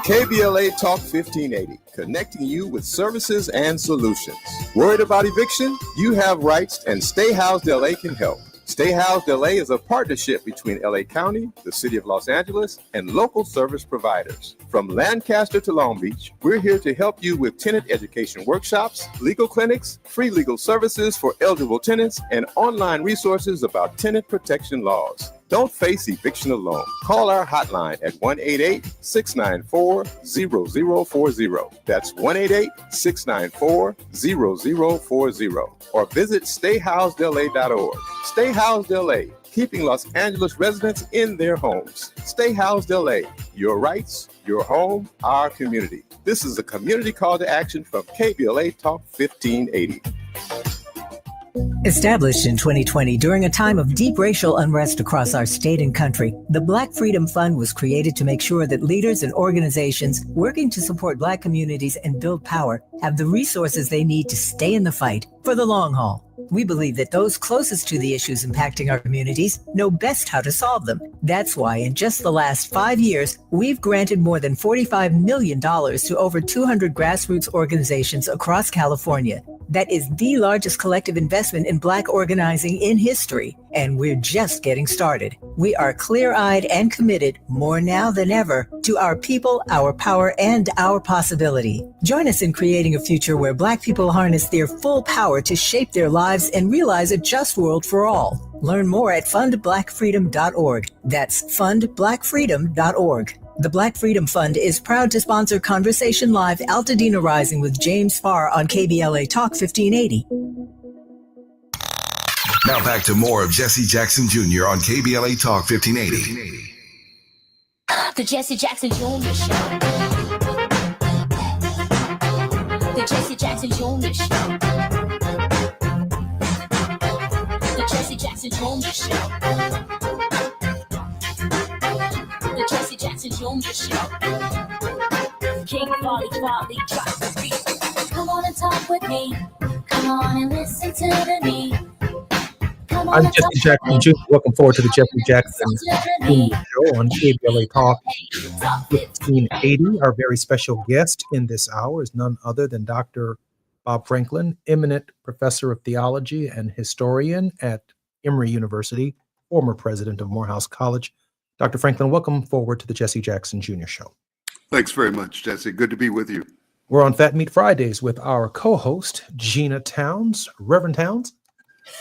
KBLA Talk 1580, connecting you with services and solutions. Worried about eviction? You have rights, and Stay Housed LA can help. Stay Housed LA is a partnership between LA County, the City of Los Angeles, and local service providers. From Lancaster to Long Beach, we're here to help you with tenant education workshops, legal clinics, free legal services for eligible tenants, and online resources about tenant protection laws. Don't face eviction alone. Call our hotline at 1-888-694-0040. That's 1-888-694-0040. Or visit stayhousedla.org. Stay Housed LA, keeping Los Angeles residents in their homes. Stay Housed LA, your rights, your home, our community. This is a community call to action from KBLA Talk 1580. Established in 2020 during a time of deep racial unrest across our state and country, the Black Freedom Fund was created to make sure that leaders and organizations working to support Black communities and build power have the resources they need to stay in the fight for the long haul. We believe that those closest to the issues impacting our communities know best how to solve them. That's why in just the last 5 years, we've granted more than $45 million to over 200 grassroots organizations across California. That is the largest collective investment in Black organizing in history, and we're just getting started. We are clear-eyed and committed, more now than ever, to our people, our power, and our possibility. Join us in creating a future where Black people harness their full power to shape their lives and realize a just world for all. Learn more at fundblackfreedom.org. That's fundblackfreedom.org. The Black Freedom Fund is proud to sponsor Conversation Live Altadena Rising with James Farr on KBLA Talk 1580. Now back to more of Jesse Jackson Jr. on KBLA Talk 1580. The Jesse Jackson Jr. Show. The Jesse Jackson Jr. Show. The Jesse Jackson Jr. Show. The Jesse Jackson Jr. Show. King Folly, drop the beat. Come on and talk with me. Come on and listen to me. I'm Jesse Jackson Jr. Welcome forward to the Jesse Jackson Jr. Show on KBLA Talk 1580. Our very special guest in this hour is none other than Dr. Bob Franklin, eminent professor of theology and historian at Emory University, former president of Morehouse College. Dr. Franklin, welcome forward to the Jesse Jackson Jr. Show. Thanks very much, Jesse. Good to be with you. We're on Fat Meat Fridays with our co-host, Gina Towns, Reverend Towns.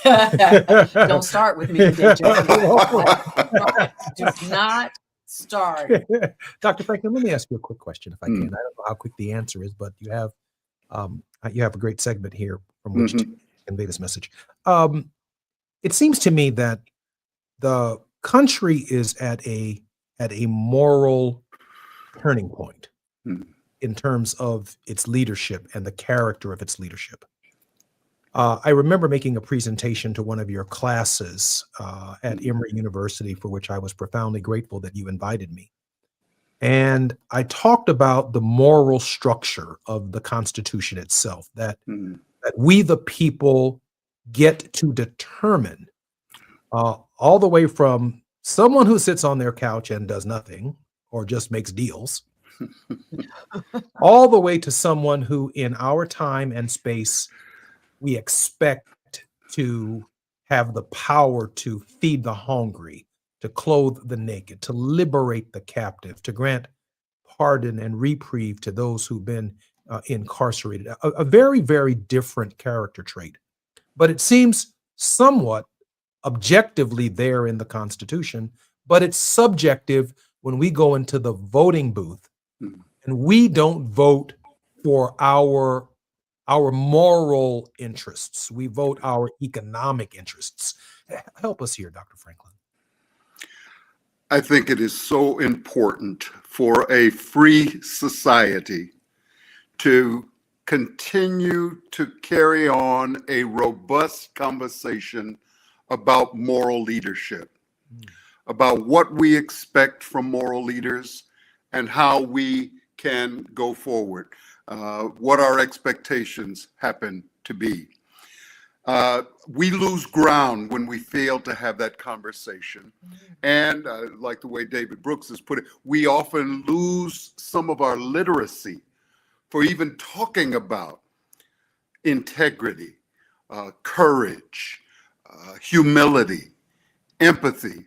Don't start with me today, Jesse. Do not start. Dr. Franklin, let me ask you a quick question, if I can. I don't know how quick the answer is, but you have a great segment here from which to convey this message. It seems to me that the country is at a moral turning point in terms of its leadership and the character of its leadership. I remember making a presentation to one of your classes at Emory University, for which I was profoundly grateful that you invited me. And I talked about the moral structure of the Constitution itself, that we, the people, get to determine all the way from someone who sits on their couch and does nothing or just makes deals, all the way to someone who in our time and space we expect to have the power to feed the hungry, to clothe the naked, to liberate the captive, to grant pardon and reprieve to those who've been incarcerated. A very, very different character trait. But it seems somewhat objectively there in the Constitution, but it's subjective when we go into the voting booth and we don't vote for our moral interests. We vote our economic interests. Help us here, Dr. Franklin. I think it is so important for a free society to continue to carry on a robust conversation about moral leadership, about what we expect from moral leaders and how we can go forward, what our expectations happen to be. We lose ground when we fail to have that conversation. And like the way David Brooks has put it, we often lose some of our literacy for even talking about integrity, courage, humility, empathy.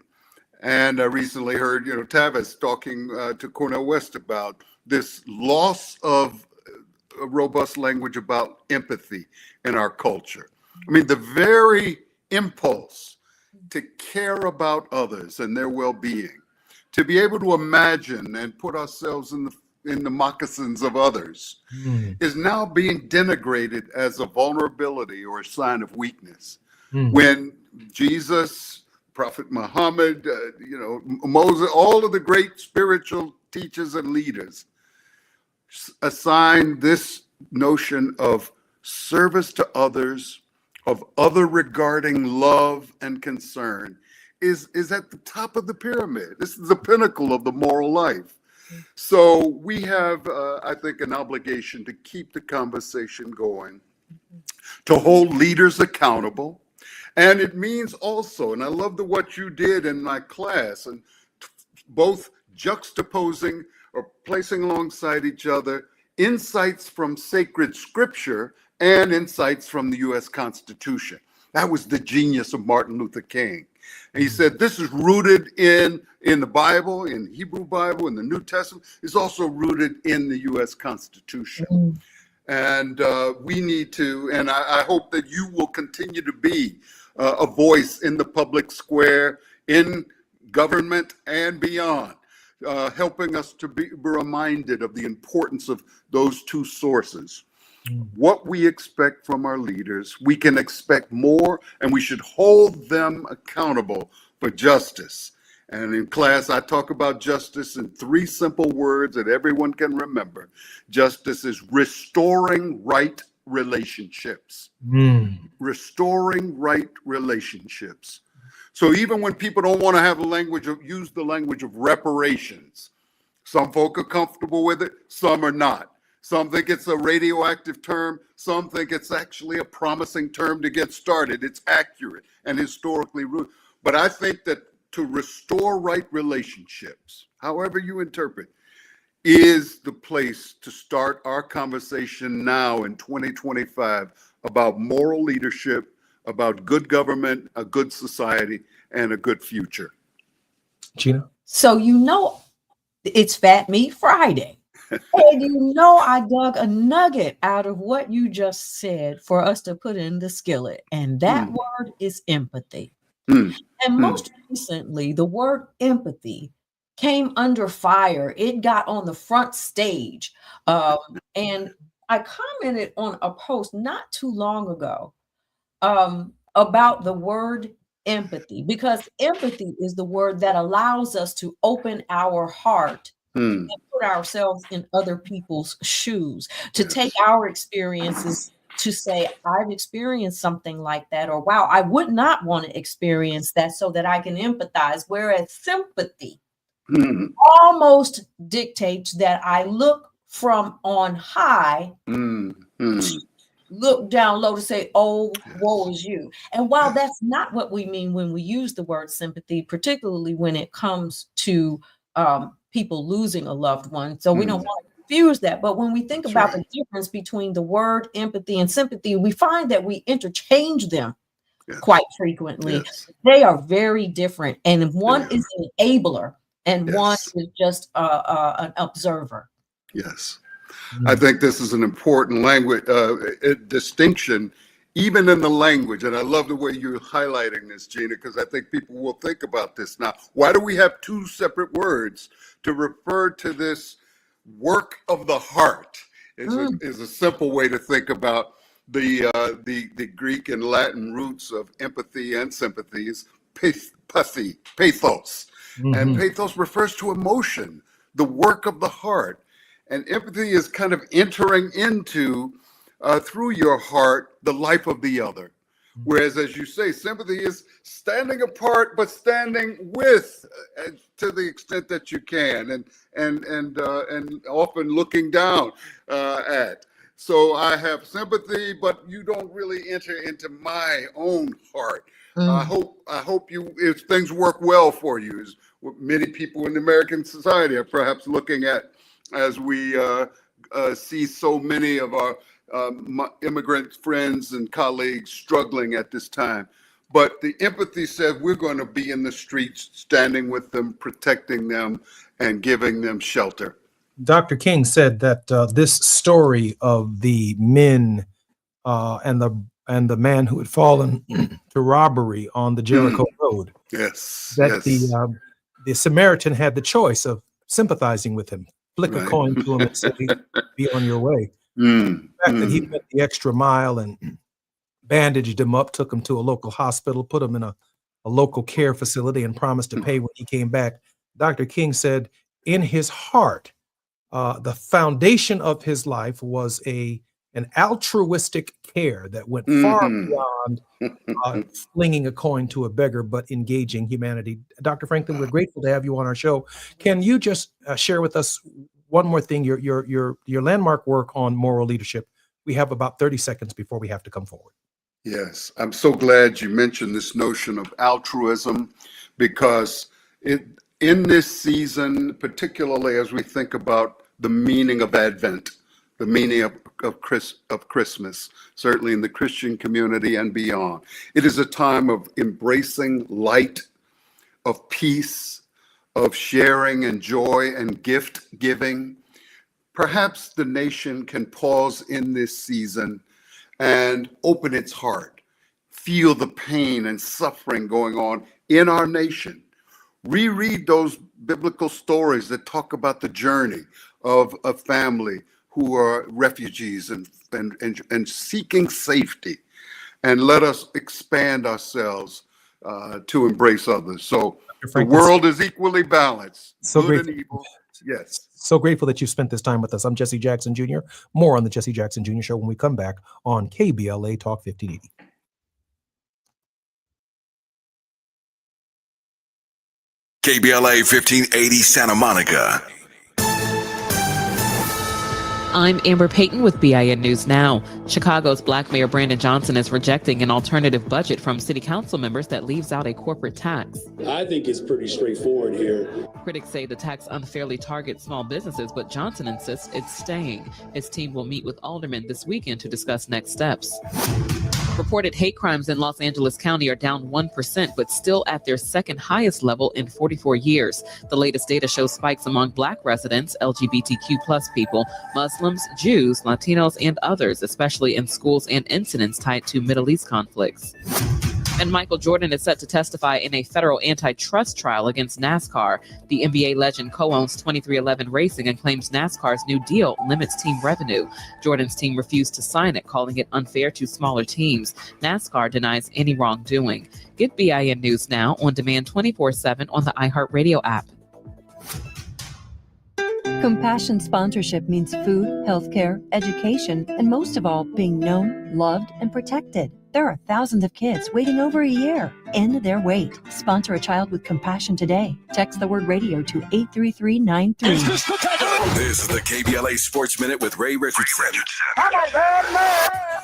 And I recently heard, Tavis talking to Cornel West about this loss of a robust language about empathy in our culture. I mean, the very impulse to care about others and their well-being, to be able to imagine and put ourselves in the moccasins of others, is now being denigrated as a vulnerability or a sign of weakness. When Jesus, Prophet Muhammad, Moses, all of the great spiritual teachers and leaders assigned this notion of service to others of other regarding love and concern is at the top of the pyramid. This is the pinnacle of the moral life. So we have, I think, an obligation to keep the conversation going, to hold leaders accountable. And it means also, and I love what you did in my class, and both juxtaposing or placing alongside each other insights from sacred scripture and insights from the U.S. Constitution. That was the genius of Martin Luther King. And he said, this is rooted in the Bible, in Hebrew Bible, in the New Testament. It's also rooted in the U.S. Constitution. And we need to, and I hope that you will continue to be a voice in the public square, in government and beyond, helping us to be reminded of the importance of those two sources. What we expect from our leaders, we can expect more, and we should hold them accountable for justice. And in class, I talk about justice in 3 simple words that everyone can remember. Justice is restoring right relationships. Restoring right relationships. So even when people don't want to use the language of reparations, some folk are comfortable with it, some are not. Some think it's a radioactive term. Some think it's actually a promising term to get started. It's accurate and historically rooted. But I think that to restore right relationships, however you interpret, is the place to start our conversation now in 2025 about moral leadership, about good government, a good society, and a good future. Gina? So it's Fat Meat Friday. And I dug a nugget out of what you just said for us to put in the skillet. And that word is empathy. And most recently, the word empathy came under fire. It got on the front stage. And I commented on a post not too long ago about the word empathy, because empathy is the word that allows us to open our heart and put ourselves in other people's shoes, to take our experiences to say, I've experienced something like that, or wow, I would not want to experience that, so that I can empathize. Whereas sympathy almost dictates that I look from on high, look down low to say, oh, woe is you. And while that's not what we mean when we use the word sympathy, particularly when it comes to people losing a loved one. So we don't want to confuse that. But when we think about the difference between the word empathy and sympathy, we find that we interchange them quite frequently. They are very different. And one is an enabler and one is just an observer. Yes. I think this is an important language distinction, even in the language. And I love the way you're highlighting this, Gina, because I think people will think about this now. Why do we have 2 separate words to refer to this work of the heart? Is a simple way to think about the Greek and Latin roots of empathy and sympathies, pathos. And pathos refers to emotion, the work of the heart. And empathy is kind of entering into, through your heart, the life of the other. Whereas, as you say, sympathy is standing apart, but standing with, to the extent that you can, and often looking down at. So I have sympathy, but you don't really enter into my own heart. I hope you, if things work well for you, is what many people in American society are perhaps looking at as we see so many of our immigrant friends and colleagues struggling at this time. But the empathy says we're going to be in the streets, standing with them, protecting them, and giving them shelter. Dr. King said that this story of the men and the man who had fallen to robbery on the Jericho Road, that the Samaritan had the choice of sympathizing with him, flick a coin to him and say, be on your way. The fact that he went the extra mile and bandaged him up, took him to a local hospital, put him in a local care facility, and promised to pay when he came back. Dr. King said in his heart, the foundation of his life was a an altruistic care that went far beyond flinging a coin to a beggar, but engaging humanity. Dr. Franklin, we're grateful to have you on our show. Can you just share with us one more thing, your landmark work on moral leadership? We have about 30 seconds before we have to come forward. Yes, I'm so glad you mentioned this notion of altruism, because in this season, particularly as we think about the meaning of Advent, the meaning of Christmas, certainly in the Christian community and beyond, it is a time of embracing light, of peace, of sharing and joy and gift giving. Perhaps the nation can pause in this season and open its heart, feel the pain and suffering going on in our nation. Reread those biblical stories that talk about the journey of a family who are refugees and seeking safety, and let us expand ourselves to embrace others. So the world is equally balanced, good and evil. Yes. So grateful that you spent this time with us. I'm Jesse Jackson Jr. More on the Jesse Jackson Jr. Show when we come back on KBLA Talk 1580. KBLA 1580 Santa Monica. I'm Amber Payton with BIN News Now. Chicago's Black Mayor Brandon Johnson is rejecting an alternative budget from city council members that leaves out a corporate tax. I think it's pretty straightforward here. Critics say the tax unfairly targets small businesses, but Johnson insists it's staying. His team will meet with aldermen this weekend to discuss next steps. Reported hate crimes in Los Angeles County are down 1%, but still at their second highest level in 44 years. The latest data shows spikes among Black residents, LGBTQ+ people, Muslims, Jews, Latinos, and others, especially in schools and incidents tied to Middle East conflicts. And Michael Jordan is set to testify in a federal antitrust trial against NASCAR. The NBA legend co-owns 23XI Racing and claims NASCAR's new deal limits team revenue. Jordan's team refused to sign it, calling it unfair to smaller teams. NASCAR denies any wrongdoing. Get BIN News Now on demand 24/7 on the iHeartRadio app. Compassion sponsorship means food, healthcare, education, and most of all, being known, loved, and protected. There are thousands of kids waiting over a year. End their wait. Sponsor a child with compassion today. Text the word radio to 83393. This is the KBLA Sports Minute with Ray Richardson.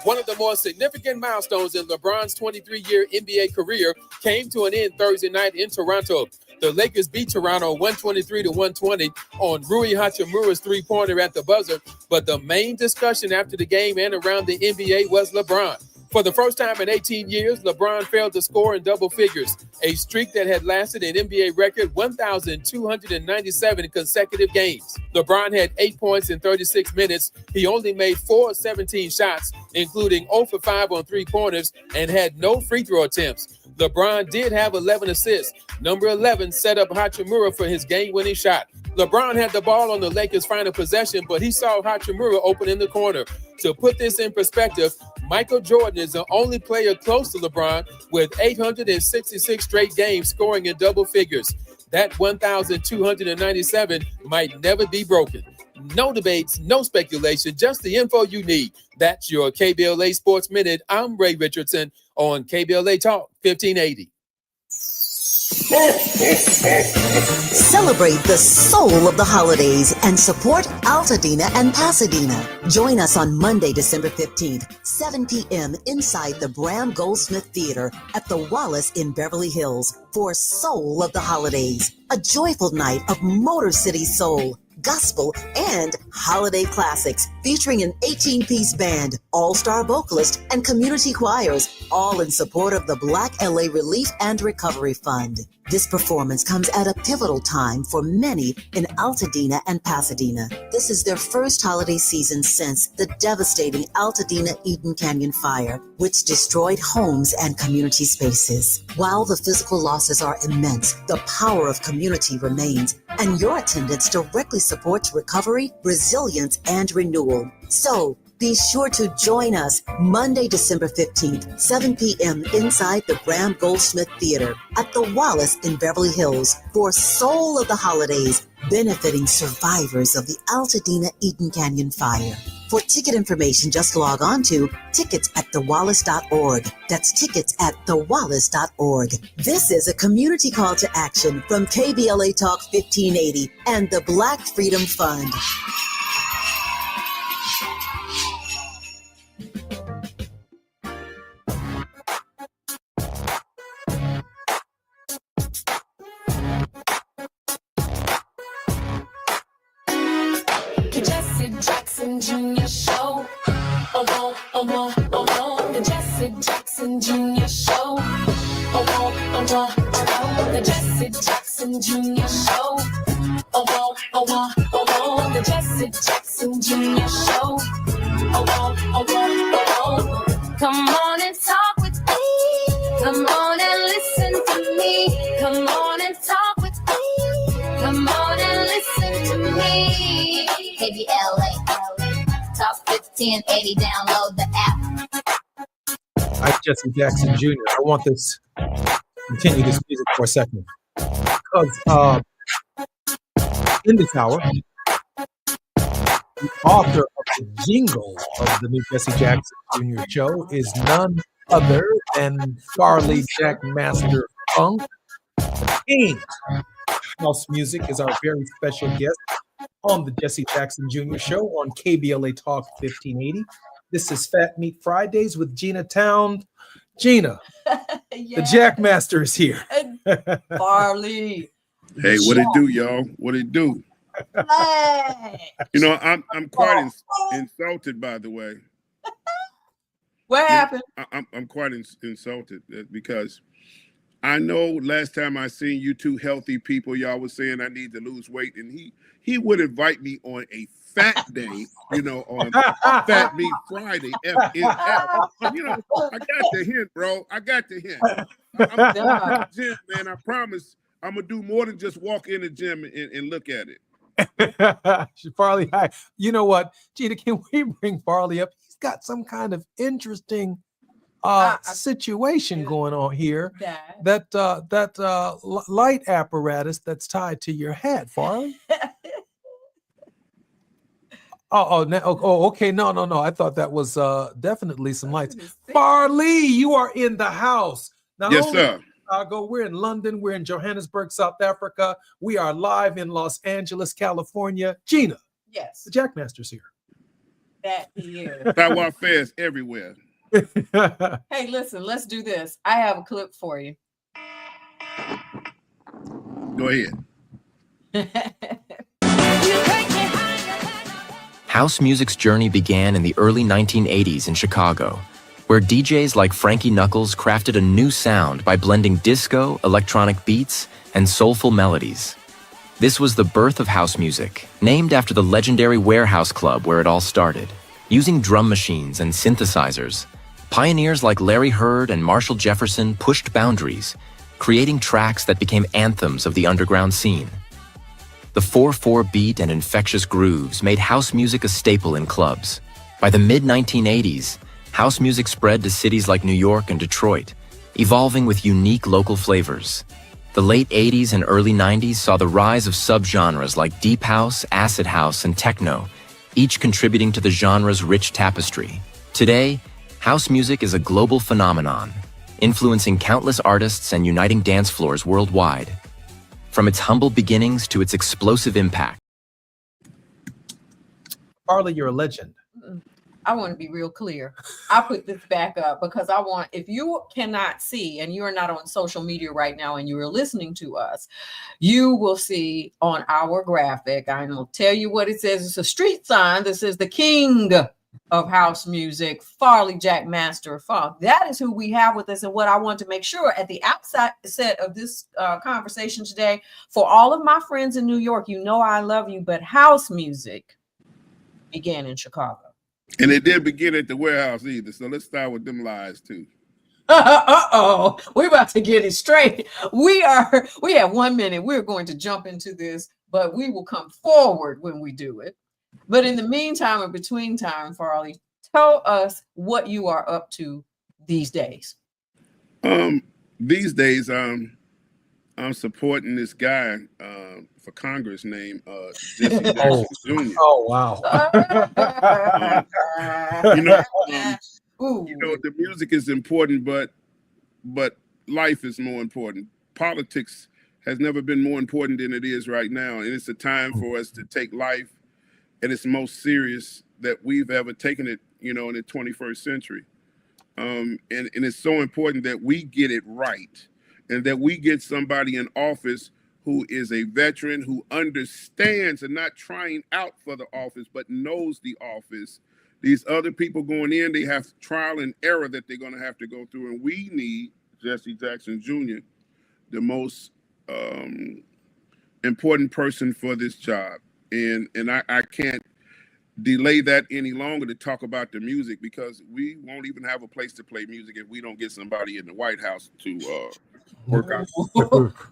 One of the more significant milestones in LeBron's 23-year NBA career came to an end Thursday night in Toronto. The Lakers beat Toronto 123-120 on Rui Hachimura's three-pointer at the buzzer, but the main discussion after the game and around the NBA was LeBron. For the first time in 18 years, LeBron failed to score in double figures, a streak that had lasted an NBA record 1,297 consecutive games. LeBron had 8 points in 36 minutes. He only made 4 of 17 shots, including 0 for 5 on three-pointers, and had no free throw attempts. LeBron did have 11 assists. Number 11 set up Hachimura for his game-winning shot. LeBron had the ball on the Lakers' final possession, but he saw Hachimura open in the corner. To put this in perspective, Michael Jordan is the only player close to LeBron with 866 straight games scoring in double figures. That 1,297 might never be broken. No debates, no speculation, just the info you need. That's your KBLA Sports Minute. I'm Ray Richardson on KBLA Talk 1580. Celebrate the soul of the holidays and support Altadena and Pasadena. Join us on Monday, December 15th, 7 p.m. inside the Bram Goldsmith Theater at the Wallace in Beverly Hills for Soul of the Holidays, a joyful night of Motor City Soul, gospel, and holiday classics featuring an 18-piece band, all-star vocalist, and community choirs, all in support of the Black LA Relief and Recovery Fund. This performance comes at a pivotal time for many in Altadena and Pasadena. This is their first holiday season since the devastating Altadena Eden Canyon fire, which destroyed homes and community spaces. While the physical losses are immense, the power of community remains, and your attendance directly supports recovery, resilience, and renewal. So, be sure to join us Monday, December 15th, 7 p.m. inside the Bram Goldsmith Theater at the Wallace in Beverly Hills for Soul of the Holidays, benefiting survivors of the Altadena Eden Canyon fire. For ticket information, just log on to tickets@thewallace.org. That's tickets@thewallace.org. This is a community call to action from KBLA Talk 1580 and the Black Freedom Fund. The Jesse Jackson Jr. Show. Oh, oh, oh, oh, the Jesse Jackson Jr. Show. Oh, oh, oh, the Jesse Jackson Jr. Show. Oh, oh, oh, the Jesse Jackson Jr. Show. Oh, oh, come on and talk with me. Come on and listen to me. Come on and talk with me. Come on and listen to me. KBLA Talk 1580. Download the app. I'm Jesse Jackson Jr. I want this continue this music for a second because in this hour, the author of the jingle of the new Jesse Jackson Jr. show is none other than Farley Jackmaster Funk. King House Music is our very special guest on the Jesse Jackson Jr. show on KBLA Talk 1580. This is Fat Meat Fridays with Gina Town. Gina, the Jackmaster is here. Farley. Hey, what it do, y'all? What it do? You know, I'm quite insulted, by the way. What happened? I'm quite insulted because I know last time I seen you two healthy people, y'all was saying I need to lose weight, and he would invite me on a fat day, you know, on Fat Meat Friday, FNF. You know, I got the hint, bro. I got the hint. I'm in the gym, man. I promise I'm gonna do more than just walk in the gym and look at it. Farley, hi. You know what, Gina? Can we bring Farley up? He's got some kind of interesting situation going on here. That light apparatus that's tied to your head, Farley. Okay. No. I thought that was definitely some lights. Farley, you are in the house. Not yes, only sir. Chicago, we're in London, we're in Johannesburg, South Africa. We are live in Los Angeles, California. Gina. Yes. The Jackmaster's here. That he is. Taiwan fairs everywhere. Hey, listen, let's do this. I have a clip for you. Go ahead. House music's journey began in the early 1980s in Chicago, where DJs like Frankie Knuckles crafted a new sound by blending disco, electronic beats, and soulful melodies. This was the birth of house music, named after the legendary Warehouse Club where it all started. Using drum machines and synthesizers, pioneers like Larry Heard and Marshall Jefferson pushed boundaries, creating tracks that became anthems of the underground scene. The 4/4 beat and infectious grooves made house music a staple in clubs. By the mid-1980s, house music spread to cities like New York and Detroit, evolving with unique local flavors. The late 80s and early 90s saw the rise of subgenres like deep house, acid house, and techno, each contributing to the genre's rich tapestry. Today, house music is a global phenomenon, influencing countless artists and uniting dance floors worldwide. From its humble beginnings to its explosive impact. Farley, you're a legend. I want to be real clear. I put this back up because I want, if you cannot see and you are not on social media right now and you are listening to us, you will see on our graphic, I will tell you what it says. It's a street sign that says the king of house music, Farley Jackmaster Funk. That is who we have with us. And what I want to make sure at the outset of this conversation today, for all of my friends in New York, you know I love you, but house music began in Chicago. And it didn't begin at the Warehouse either. So let's start with them lies too. We're about to get it straight. We have 1 minute. We're going to jump into this, but we will come forward when we do it. But in the meantime, or between time, Farley, tell us what you are up to these days. These days, I'm I'm supporting this guy for Congress named Jesse Jackson Jr. Oh, wow. The music is important, but life is more important. Politics has never been more important than it is right now, and it's a time for us to take life at its most serious that we've ever taken it, in the 21st century. And it's so important that we get it right, and that we get somebody in office who is a veteran, who understands and not trying out for the office, but knows the office. These other people going in, they have trial and error that they're going to have to go through. And we need Jesse Jackson Jr., the most important person for this job. And I can't delay that any longer to talk about the music, because we won't even have a place to play music if we don't get somebody in the White House to work out.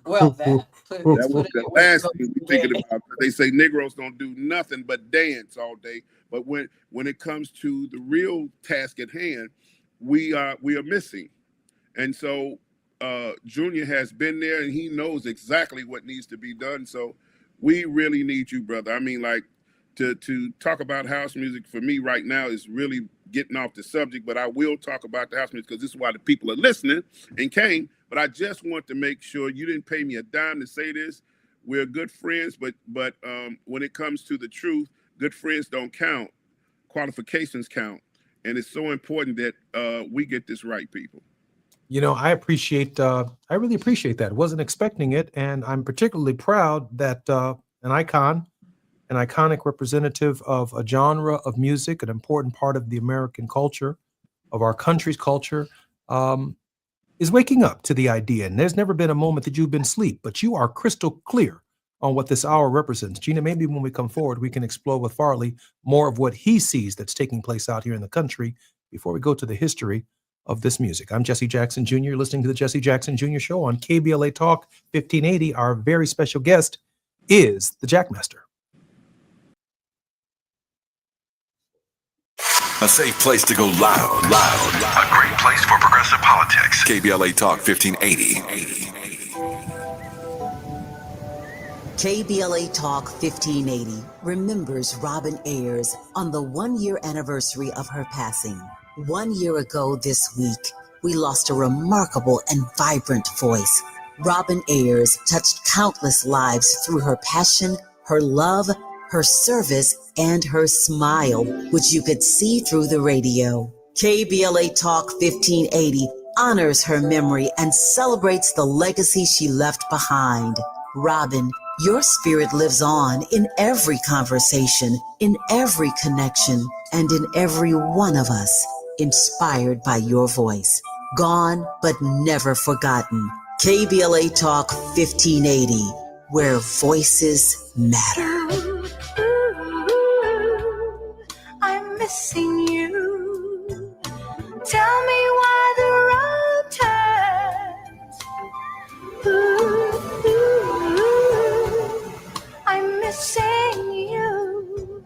Well, that was the last thing we're thinking about. They say Negroes don't do nothing but dance all day. But when it comes to the real task at hand, we are missing. And so Junior has been there, and he knows exactly what needs to be done. So we really need you, brother. I mean, like, to talk about house music for me right now is really getting off the subject, but I will talk about the house music because this is why the people are listening and came. But I just want to make sure you didn't pay me a dime to say this. We're good friends, but when it comes to the truth, good friends don't count. Qualifications count. And it's so important that we get this right, people. I really appreciate that. Wasn't expecting it. And I'm particularly proud that an iconic representative of a genre of music, an important part of the American culture, of our country's culture, is waking up to the idea. And there's never been a moment that you've been asleep, but you are crystal clear on what this hour represents. Gina, maybe when we come forward, we can explore with Farley more of what he sees that's taking place out here in the country before we go to the history of this music. I'm Jesse Jackson Jr. You're listening to the Jesse Jackson Jr. Show on KBLA Talk 1580. Our very special guest is the Jackmaster. A safe place to go loud. A great place for progressive politics. KBLA Talk 1580. KBLA Talk 1580 remembers Robin Ayers on the 1-year anniversary of her passing. 1 year ago this week, we lost a remarkable and vibrant voice. Robin Ayers touched countless lives through her passion, her love, her service, and her smile, which you could see through the radio. KBLA Talk 1580 honors her memory and celebrates the legacy she left behind. Robin, your spirit lives on in every conversation, in every connection, and in every one of us, inspired by your voice. Gone, but never forgotten. KBLA Talk 1580, where voices matter. I'm missing you. Tell me why the road turns. I'm missing you.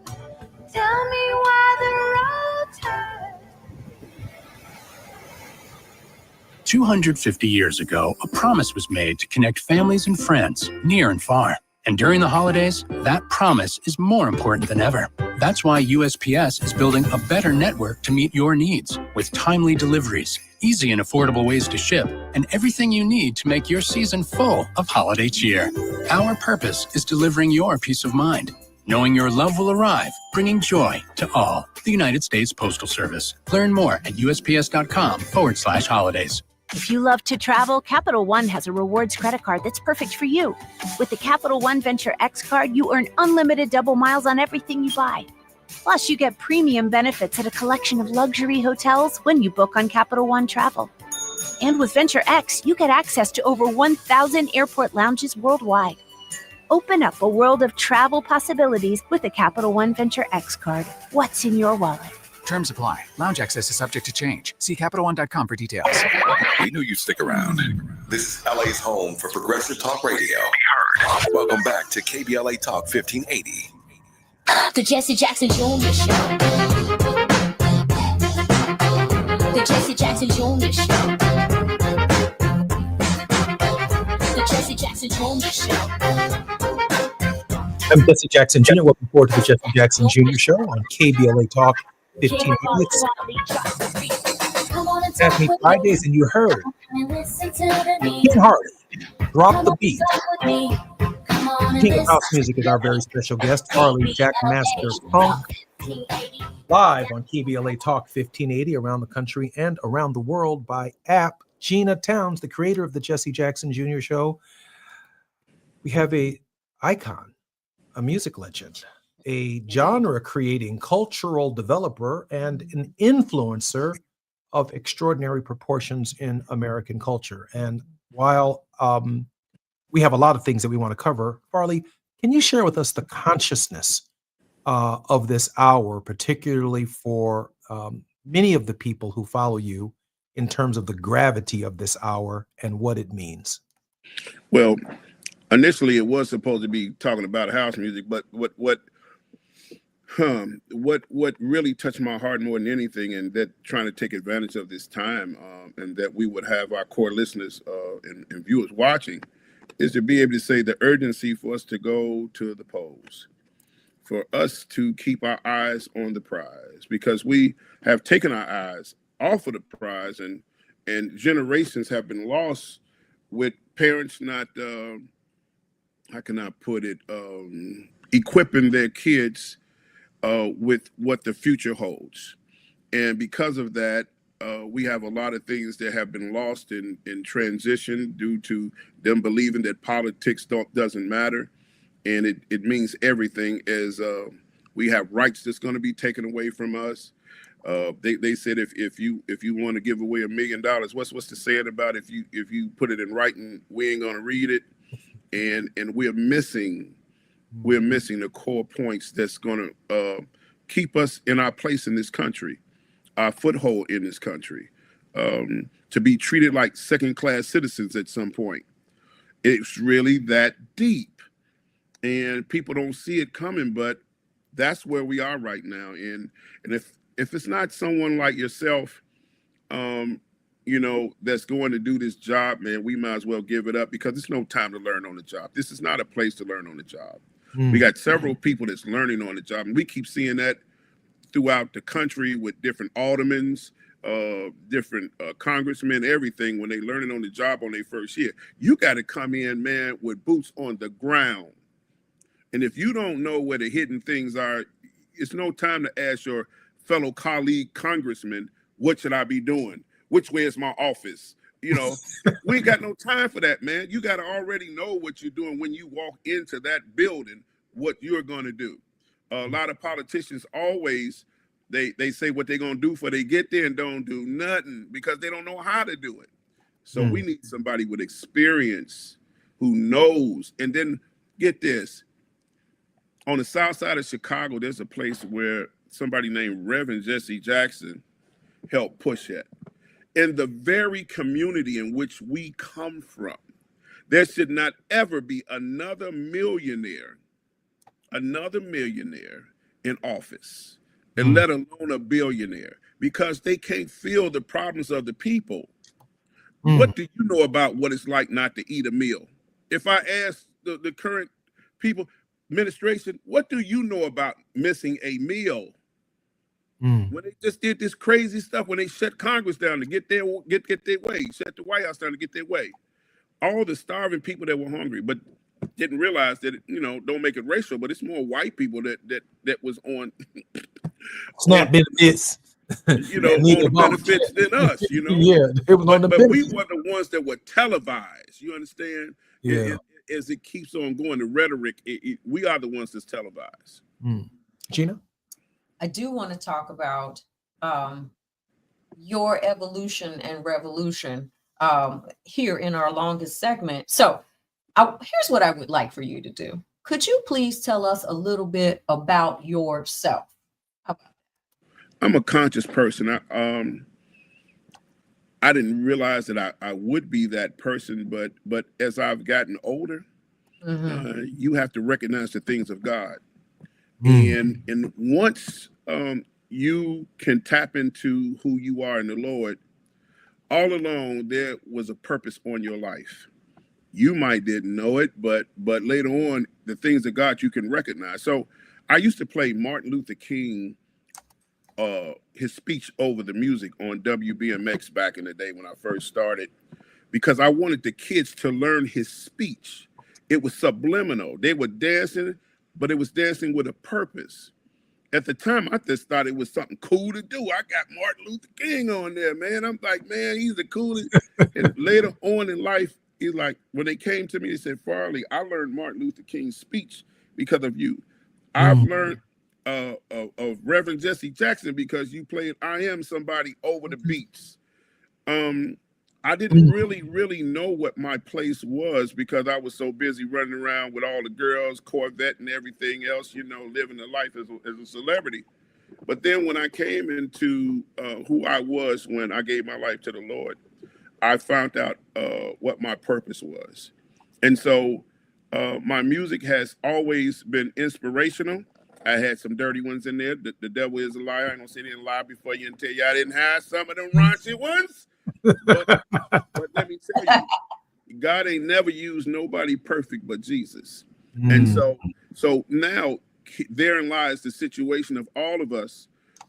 Tell me why the road turns. 250 years ago, a promise was made to connect families and friends near and far. And during the holidays, that promise is more important than ever. That's why USPS is building a better network to meet your needs with timely deliveries, easy and affordable ways to ship, and everything you need to make your season full of holiday cheer. Our purpose is delivering your peace of mind, knowing your love will arrive, bringing joy to all. The United States Postal Service. Learn more at USPS.com/holidays. If you love to travel, Capital One has a rewards credit card that's perfect for you. With the Capital One Venture X card, you earn unlimited double miles on everything you buy. Plus, you get premium benefits at a collection of luxury hotels when you book on Capital One Travel. And with Venture X, you get access to over 1,000 airport lounges worldwide. Open up a world of travel possibilities with the Capital One Venture X card. What's in your wallet? Terms apply. Lounge access is subject to change. See CapitalOne.com for details. We knew you'd stick around. This is LA's home for progressive talk radio. Welcome back to KBLA Talk 1580. The Jesse Jackson Jr. Show. The Jesse Jackson Jr. Show. The Jesse Jackson Jr. Show. I'm Jesse Jackson Jr. Welcome forward to the Jesse Jackson Jr. Show on KBLA Talk 15 minutes. That's me Fridays, and you heard King Harley, Drop the Beat. King of House Music is our very special guest, Harley Jack Master Funk, live on KBLA Talk 1580 around the country and around the world by app. Gina Towns, the creator of the Jesse Jackson Jr. Show. We have a icon, a music legend, a genre-creating cultural developer, and an influencer of extraordinary proportions in American culture. And while we have a lot of things that we want to cover, Farley, can you share with us the consciousness of this hour, particularly for many of the people who follow you, in terms of the gravity of this hour and what it means? Well, initially it was supposed to be talking about house music, but what really touched my heart more than anything, and that trying to take advantage of this time, and that we would have our core listeners and viewers watching, is to be able to say the urgency for us to go to the polls, for us to keep our eyes on the prize, because we have taken our eyes off of the prize, and generations have been lost with parents not, how can I put it, equipping their kids with what the future holds. And because of that, we have a lot of things that have been lost in transition due to them believing that politics doesn't matter. And it means everything, as we have rights that's going to be taken away from us. They said if you want to give away $1 million, what's the saying about if you put it in writing, we ain't gonna read it, and we're missing the core points that's gonna keep us in our place in this country, our foothold in this country, to be treated like second-class citizens at some point. It's really that deep, and people don't see it coming, but that's where we are right now. And if it's not someone like yourself, that's going to do this job, man, we might as well give it up, because there's no time to learn on the job. This is not a place to learn on the job. We got several people that's learning on the job, and we keep seeing that throughout the country with different aldermans, different congressmen, everything, when they learning on the job on their first year. You got to come in, man, with boots on the ground. And if you don't know where the hidden things are, it's no time to ask your fellow colleague congressman, what should I be doing? Which way is my office? We ain't got no time for that, man. You got to already know what you're doing when you walk into that building, what you're going to do. A lot of politicians always, they say what they're going to do before they get there and don't do nothing, because they don't know how to do it. So we need somebody with experience who knows. And then get this, on the south side of Chicago, there's a place where somebody named Reverend Jesse Jackson helped push it. In the very community in which we come from, there should not ever be another millionaire in office, and let alone a billionaire, because they can't feel the problems of the people. What do you know about what it's like not to eat a meal? If I ask the current people, administration, what do you know about missing a meal? When they just did this crazy stuff, when they shut Congress down to get their way, shut the White House down to get their way, all the starving people that were hungry, but didn't realize that don't make it racial, but it's more white people that was on SNAP benefits, on the benefits than us, Yeah, it was on the but benefits. we were the ones that were televised. You understand? Yeah. As it keeps on going, the rhetoric, we are the ones that's televised. Gina? I do want to talk about your evolution and revolution here in our longest segment. So here's what I would like for you to do. Could you please tell us a little bit about yourself? I'm a conscious person. I didn't realize that I would be that person, but as I've gotten older, you have to recognize the things of God. And once you can tap into who you are in the Lord, all along there was a purpose on your life. You might didn't know it, but later on, the things of God you can recognize. So I used to play Martin Luther King, his speech over the music on WBMX back in the day when I first started, because I wanted the kids to learn his speech. It was subliminal. They were dancing, but it was dancing with a purpose. At the time, I just thought it was something cool to do. I got Martin Luther King on there, man. I'm like, man, he's the coolest. And later on in life, he's like, when they came to me, they said, Farley, I learned Martin Luther King's speech because of you. I've learned of Reverend Jesse Jackson because you played I Am Somebody over the beats. I didn't really know what my place was because I was so busy running around with all the girls, Corvette and everything else, you know, living the life as a celebrity. But then when I came into who I was when I gave my life to the Lord, I found out what my purpose was. And so my music has always been inspirational. I had some dirty ones in there. The devil is a liar. I ain't gonna sit here and lie before you and tell you I didn't have some of them raunchy ones. But let me tell you, God ain't never used nobody perfect but Jesus. And so now therein lies the situation of all of us,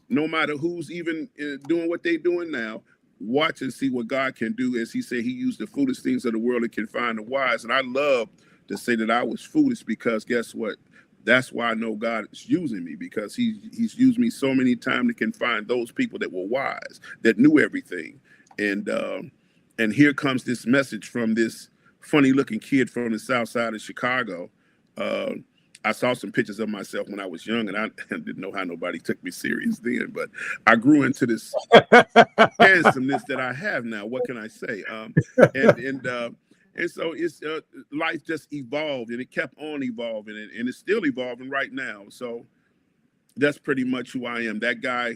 no matter who's even doing what they're doing now. Watch and see what God can do. As he said, he used the foolish things of the world to confine the wise. And I love to say that I was foolish because guess what? That's why I know God is using me, because he's used me so many times to confine those people that were wise, that knew everything. And here comes this message from this funny looking kid from the south side of Chicago. I saw some pictures of myself when I was young, and I didn't know how nobody took me serious then, but I grew into this handsomeness that I have now. What can I say? And so it's life just evolved, and it kept on evolving, and it's still evolving right now. So that's pretty much who I am. That guy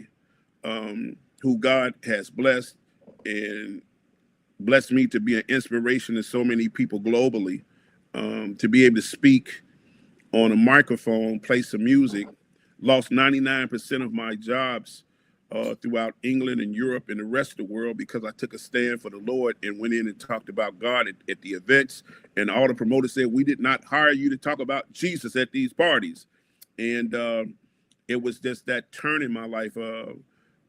who God has blessed and blessed me to be an inspiration to so many people globally, to be able to speak on a microphone, play some music. Lost 99% of my jobs throughout England and Europe and the rest of the world because I took a stand for the Lord and went in and talked about God at the events. And all the promoters said, we did not hire you to talk about Jesus at these parties. And it was just that turn in my life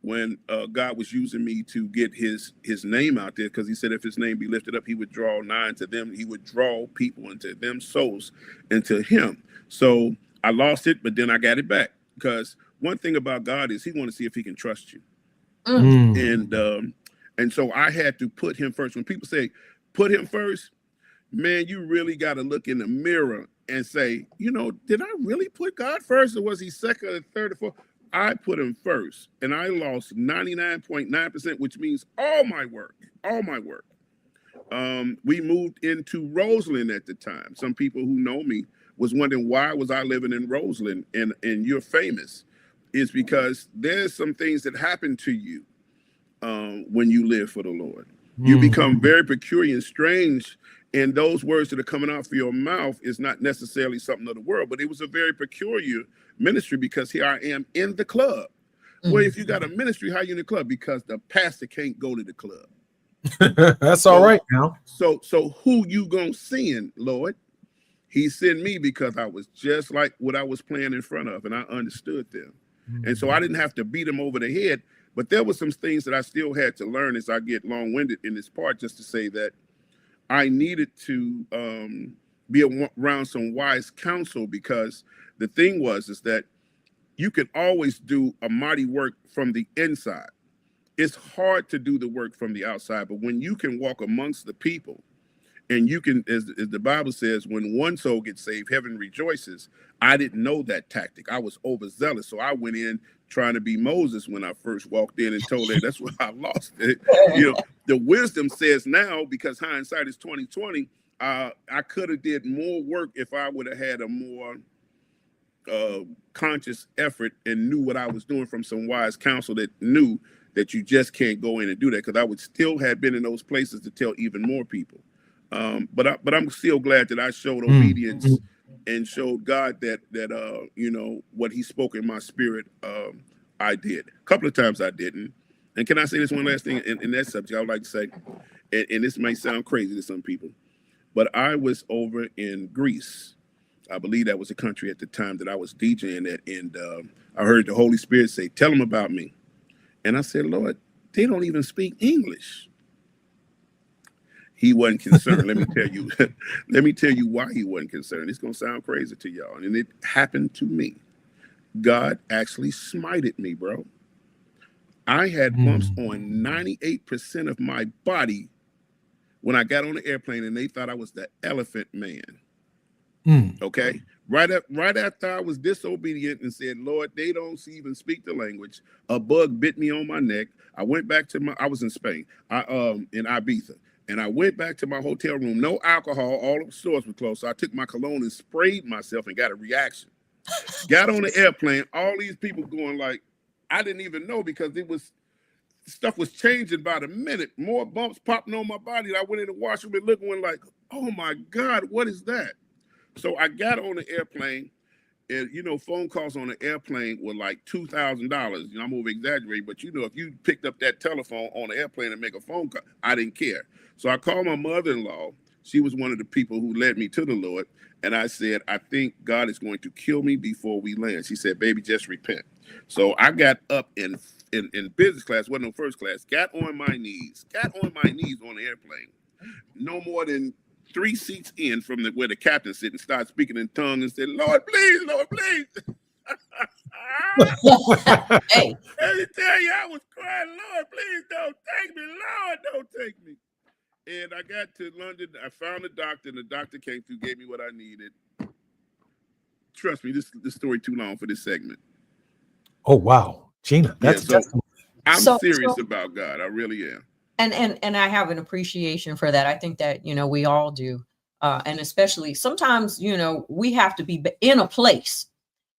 when God was using me to get his name out there, because he said if his name be lifted up, he would draw nigh to them. He would draw people into them souls into him. So I lost it, but then I got it back, because one thing about God is he wants to see if he can trust you. And so I had to put him first. When people say put him first, man, you really got to look in the mirror and say, you know, did I really put God first, or was he second or third or fourth? I put him first, and I lost 99.9%, which means all my work. We moved into Roseland at the time. Some people who know me was wondering why was I living in Roseland, and you're famous. Is because there's some things that happen to you when you live for the Lord. You become very peculiar and strange, and those words that are coming out of your mouth is not necessarily something of the world, but it was a very peculiar ministry, because here I am in the club. Well, if you got a ministry, how you in the club? Because the pastor can't go to the club. That's all right now. So who you gonna send, Lord? He sent me because I was just like what I was playing in front of, and I understood them. And so I didn't have to beat them over the head, but there were some things that I still had to learn as I get long-winded in this part, just to say that I needed to be around some wise counsel, because the thing is that you can always do a mighty work from the inside. It's hard to do the work from the outside, but when you can walk amongst the people, and you can, as the Bible says, when one soul gets saved, heaven rejoices. I didn't know that tactic. I was overzealous. So I went in trying to be Moses when I first walked in and told her that's where I lost it. You know, the wisdom says now, because hindsight is 20/20, I could have did more work if I would have had a more conscious effort and knew what I was doing from some wise counsel that knew that you just can't go in and do that, because I would still have been in those places to tell even more people. But I'm still glad that I showed obedience and showed God that you know, what he spoke in my spirit, I did. A couple of times I didn't. And can I say this one last thing in that subject? I would like to say, and this may sound crazy to some people, But I was over in Greece. I believe that was a country at the time that I was DJing at, and I heard the Holy Spirit say, "Tell them about me." And I said, "Lord, they don't even speak English." He wasn't concerned. Let me tell you. Let me tell you why he wasn't concerned. It's gonna sound crazy to y'all, and it happened to me. God actually smited me, bro. I had bumps on 98% of my body when I got on the airplane, and they thought I was the Elephant Man. Okay, right after I was disobedient and said, "Lord, they don't even speak the language," a bug bit me on my neck. I went back to I was in Spain, in Ibiza, and I went back to my hotel room. No alcohol, all the stores were closed. So I took my cologne and sprayed myself and got a reaction. Got on the airplane, all these people going like, I didn't even know, because stuff was changing by the minute. More bumps popping on my body. I went in the washroom and looking like, oh my God, what is that? So I got on the airplane, and phone calls on the airplane were like $2,000. I'm over exaggerating, but if you picked up that telephone on the airplane and make a phone call, I didn't care. So I called my mother-in-law. She was one of the people who led me to the Lord. And I said, "I think God is going to kill me before we land." She said, "Baby, just repent." So I got up in business class, wasn't no first class, got on my knees on the airplane. No more than 3 seats in from where the captain sit, and started speaking in tongues and said, "Lord, please, Lord, please." Hey. Let me tell you, I was crying, "Lord, please don't take me. Lord, don't take me." And I got to London. I found a doctor, and the doctor came through, gave me what I needed. Trust me, this story too long for this segment. Oh, wow. Gina, that's I'm serious about God. I really am. And I have an appreciation for that. I think that, we all do. And especially sometimes, we have to be in a place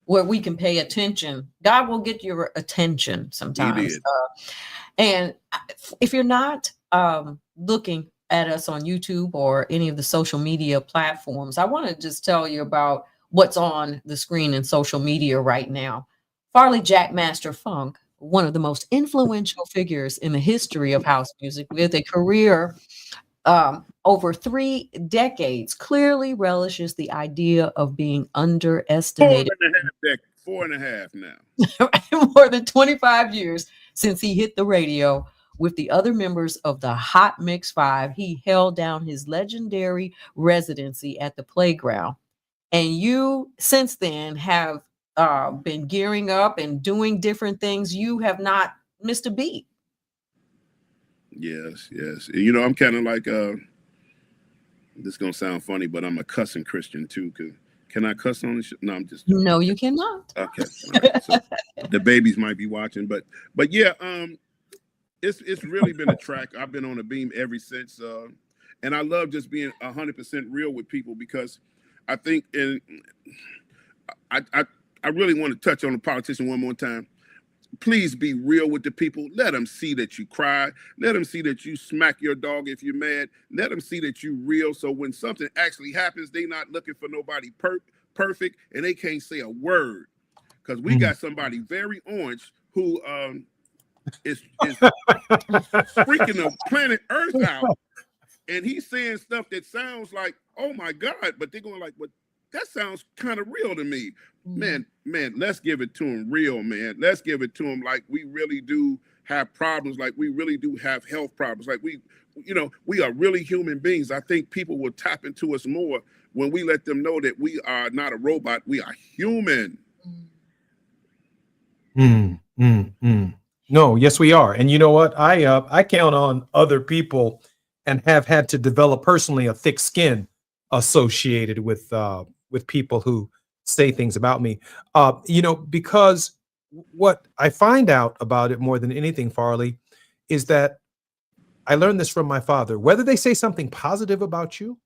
where we can pay attention. God will get your attention sometimes. And if you're not looking at us on YouTube or any of the social media platforms, I want to just tell you about what's on the screen in social media right now. Farley Jackmaster Funk, one of the most influential figures in the history of house music, with a career over 3 decades, clearly relishes the idea of being underestimated. 4.5 now. More than 25 years since he hit the radio with the other members of the Hot Mix 5, he held down his legendary residency at the Playground. And you, since then, have been gearing up and doing different things. You have not missed a beat. Yes. I'm kind of like, this is going to sound funny, but I'm a cussing Christian too. Can I cuss on this? No, I'm just joking. No, you cannot. Okay. Right. So the babies might be watching, but yeah, it's really been a track. I've been on a beam ever since, and I love just being 100% real with people, because I think, I really want to touch on the politician one more time. Please be real with the people. Let them see that you cry. Let them see that you smack your dog if you're mad. Let them see that you're real. So when something actually happens, they're not looking for nobody perfect, and they can't say a word. Because we got somebody very orange who is freaking the planet Earth out, and he's saying stuff that sounds like, oh my God, but they're going like, "But that sounds kind of real to me." Man, let's give it to him real, man. Let's give it to him like we really do have problems, like we really do have health problems, like we are really human beings. I think people will tap into us more when we let them know that we are not a robot, we are human. No, yes, we are. And you know what? I count on other people, and have had to develop personally a thick skin associated with people who say things about me. Because what I find out about it more than anything, Farley, is that I learned this from my father. Whether they say something positive about you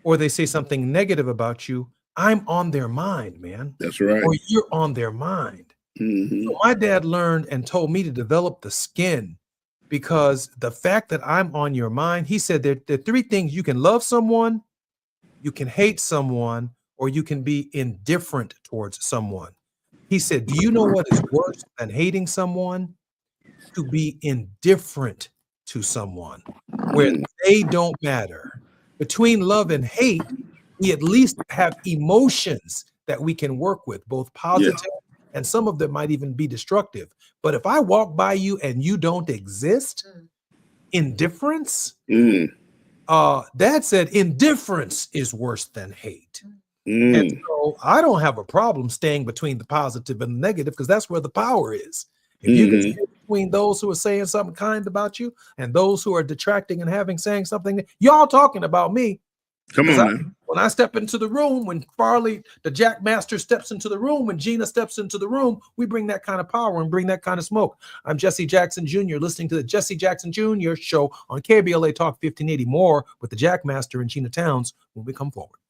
or they say something negative about you, I'm on their mind, man. That's right. Or you're on their mind. So my dad learned and told me to develop the skin, because the fact that I'm on your mind, he said there are 3 things: you can love someone, you can hate someone, or you can be indifferent towards someone. He said, do you know what is worse than hating someone? To be indifferent to someone, where they don't matter. between love and hate, we at least have emotions that we can work with, both positive and some of them might even be destructive. But if I walk by you and you don't exist, indifference, Dad said indifference is worse than hate. And so I don't have a problem staying between the positive and the negative, because that's where the power is. If you can stay between those who are saying something kind about you and those who are detracting and saying something, y'all talking about me. Come on, man. When I step into the room, when Farley, the Jack Master, steps into the room, when Gina steps into the room, we bring that kind of power and bring that kind of smoke. I'm Jesse Jackson Jr., listening to the Jesse Jackson Jr. show on KBLA Talk 1580. More with the Jack Master and Gina Towns when we come forward.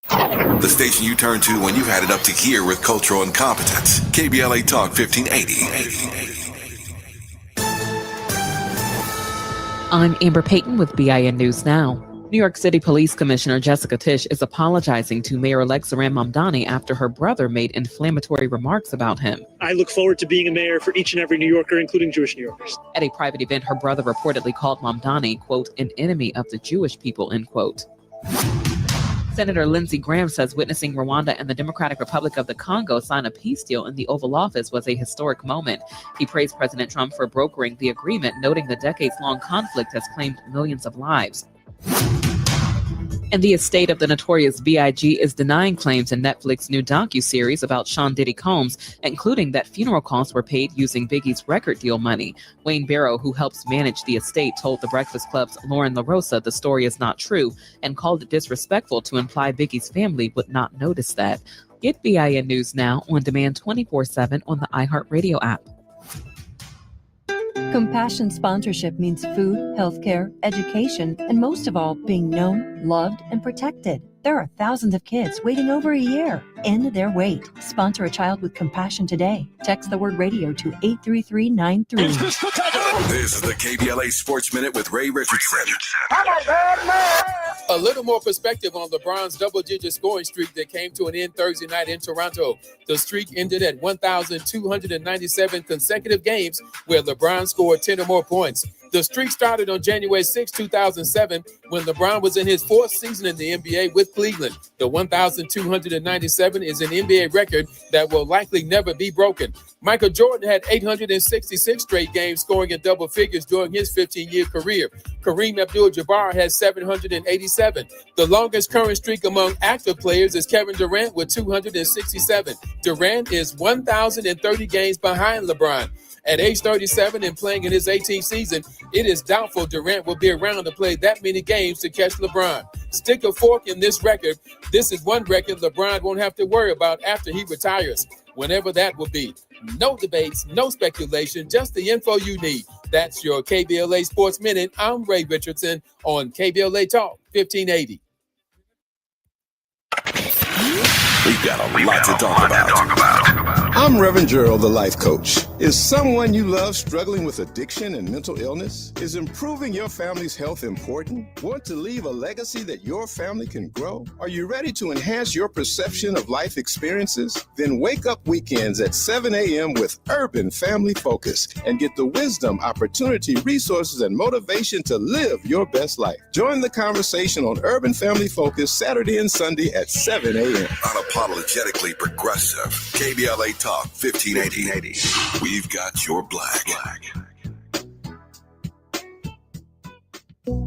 The station you turn to when you've had it up to here with cultural incompetence. KBLA Talk 1580. I'm Amber Payton with BIN News Now. New York City Police Commissioner Jessica Tisch is apologizing to Mayor-elect Zohran Mamdani after her brother made inflammatory remarks about him. I look forward to being a mayor for each and every New Yorker, including Jewish New Yorkers. At a private event, her brother reportedly called Mamdani, quote, an enemy of the Jewish people, end quote. Senator Lindsey Graham says witnessing Rwanda and the Democratic Republic of the Congo sign a peace deal in the Oval Office was a historic moment. He praised President Trump for brokering the agreement, noting the decades-long conflict has claimed millions of lives. And the estate of the notorious B.I.G. is denying claims in Netflix's new docuseries about Sean Diddy Combs, including that funeral costs were paid using Biggie's record deal money. Wayne Barrow, who helps manage the estate, told The Breakfast Club's Lauren LaRosa the story is not true and called it disrespectful to imply Biggie's family would not notice that. Get BIN News Now on demand 24/7 on the iHeartRadio app. Compassion sponsorship means food, healthcare, education, and most of all, being known, loved, and protected. There are thousands of kids waiting over a year. End their wait. Sponsor a child with compassion today. Text the word radio to 83393. This is the KBLA Sports Minute with Ray Richardson. A little more perspective on LeBron's double-digit scoring streak that came to an end Thursday night in Toronto. The streak ended at 1,297 consecutive games where LeBron scored 10 or more points. The streak started on January 6, 2007, when LeBron was in his fourth season in the NBA with Cleveland. The 1,297 is an NBA record that will likely never be broken. Michael Jordan had 866 straight games scoring in double figures during his 15-year career. Kareem Abdul-Jabbar has 787. The longest current streak among active players is Kevin Durant with 267. Durant is 1,030 games behind LeBron. At age 37 and playing in his 18th season, it is doubtful Durant will be around to play that many games to catch LeBron. Stick a fork in this record. This is one record LeBron won't have to worry about after he retires, whenever that will be. No debates, no speculation, just the info you need. That's your KBLA Sports Minute. I'm Ray Richardson on KBLA Talk 1580. We've got a lot to talk about. I'm Reverend Gerald, the life coach. Is someone you love struggling with addiction and mental illness? Is improving your family's health important? Want to leave a legacy that your family can grow? Are you ready to enhance your perception of life experiences? Then wake up weekends at 7 a.m. with Urban Family Focus and get the wisdom, opportunity, resources, and motivation to live your best life. Join the conversation on Urban Family Focus Saturday and Sunday at 7 a.m. Unapologetically progressive. KBLA Talk 1580. We've got your black.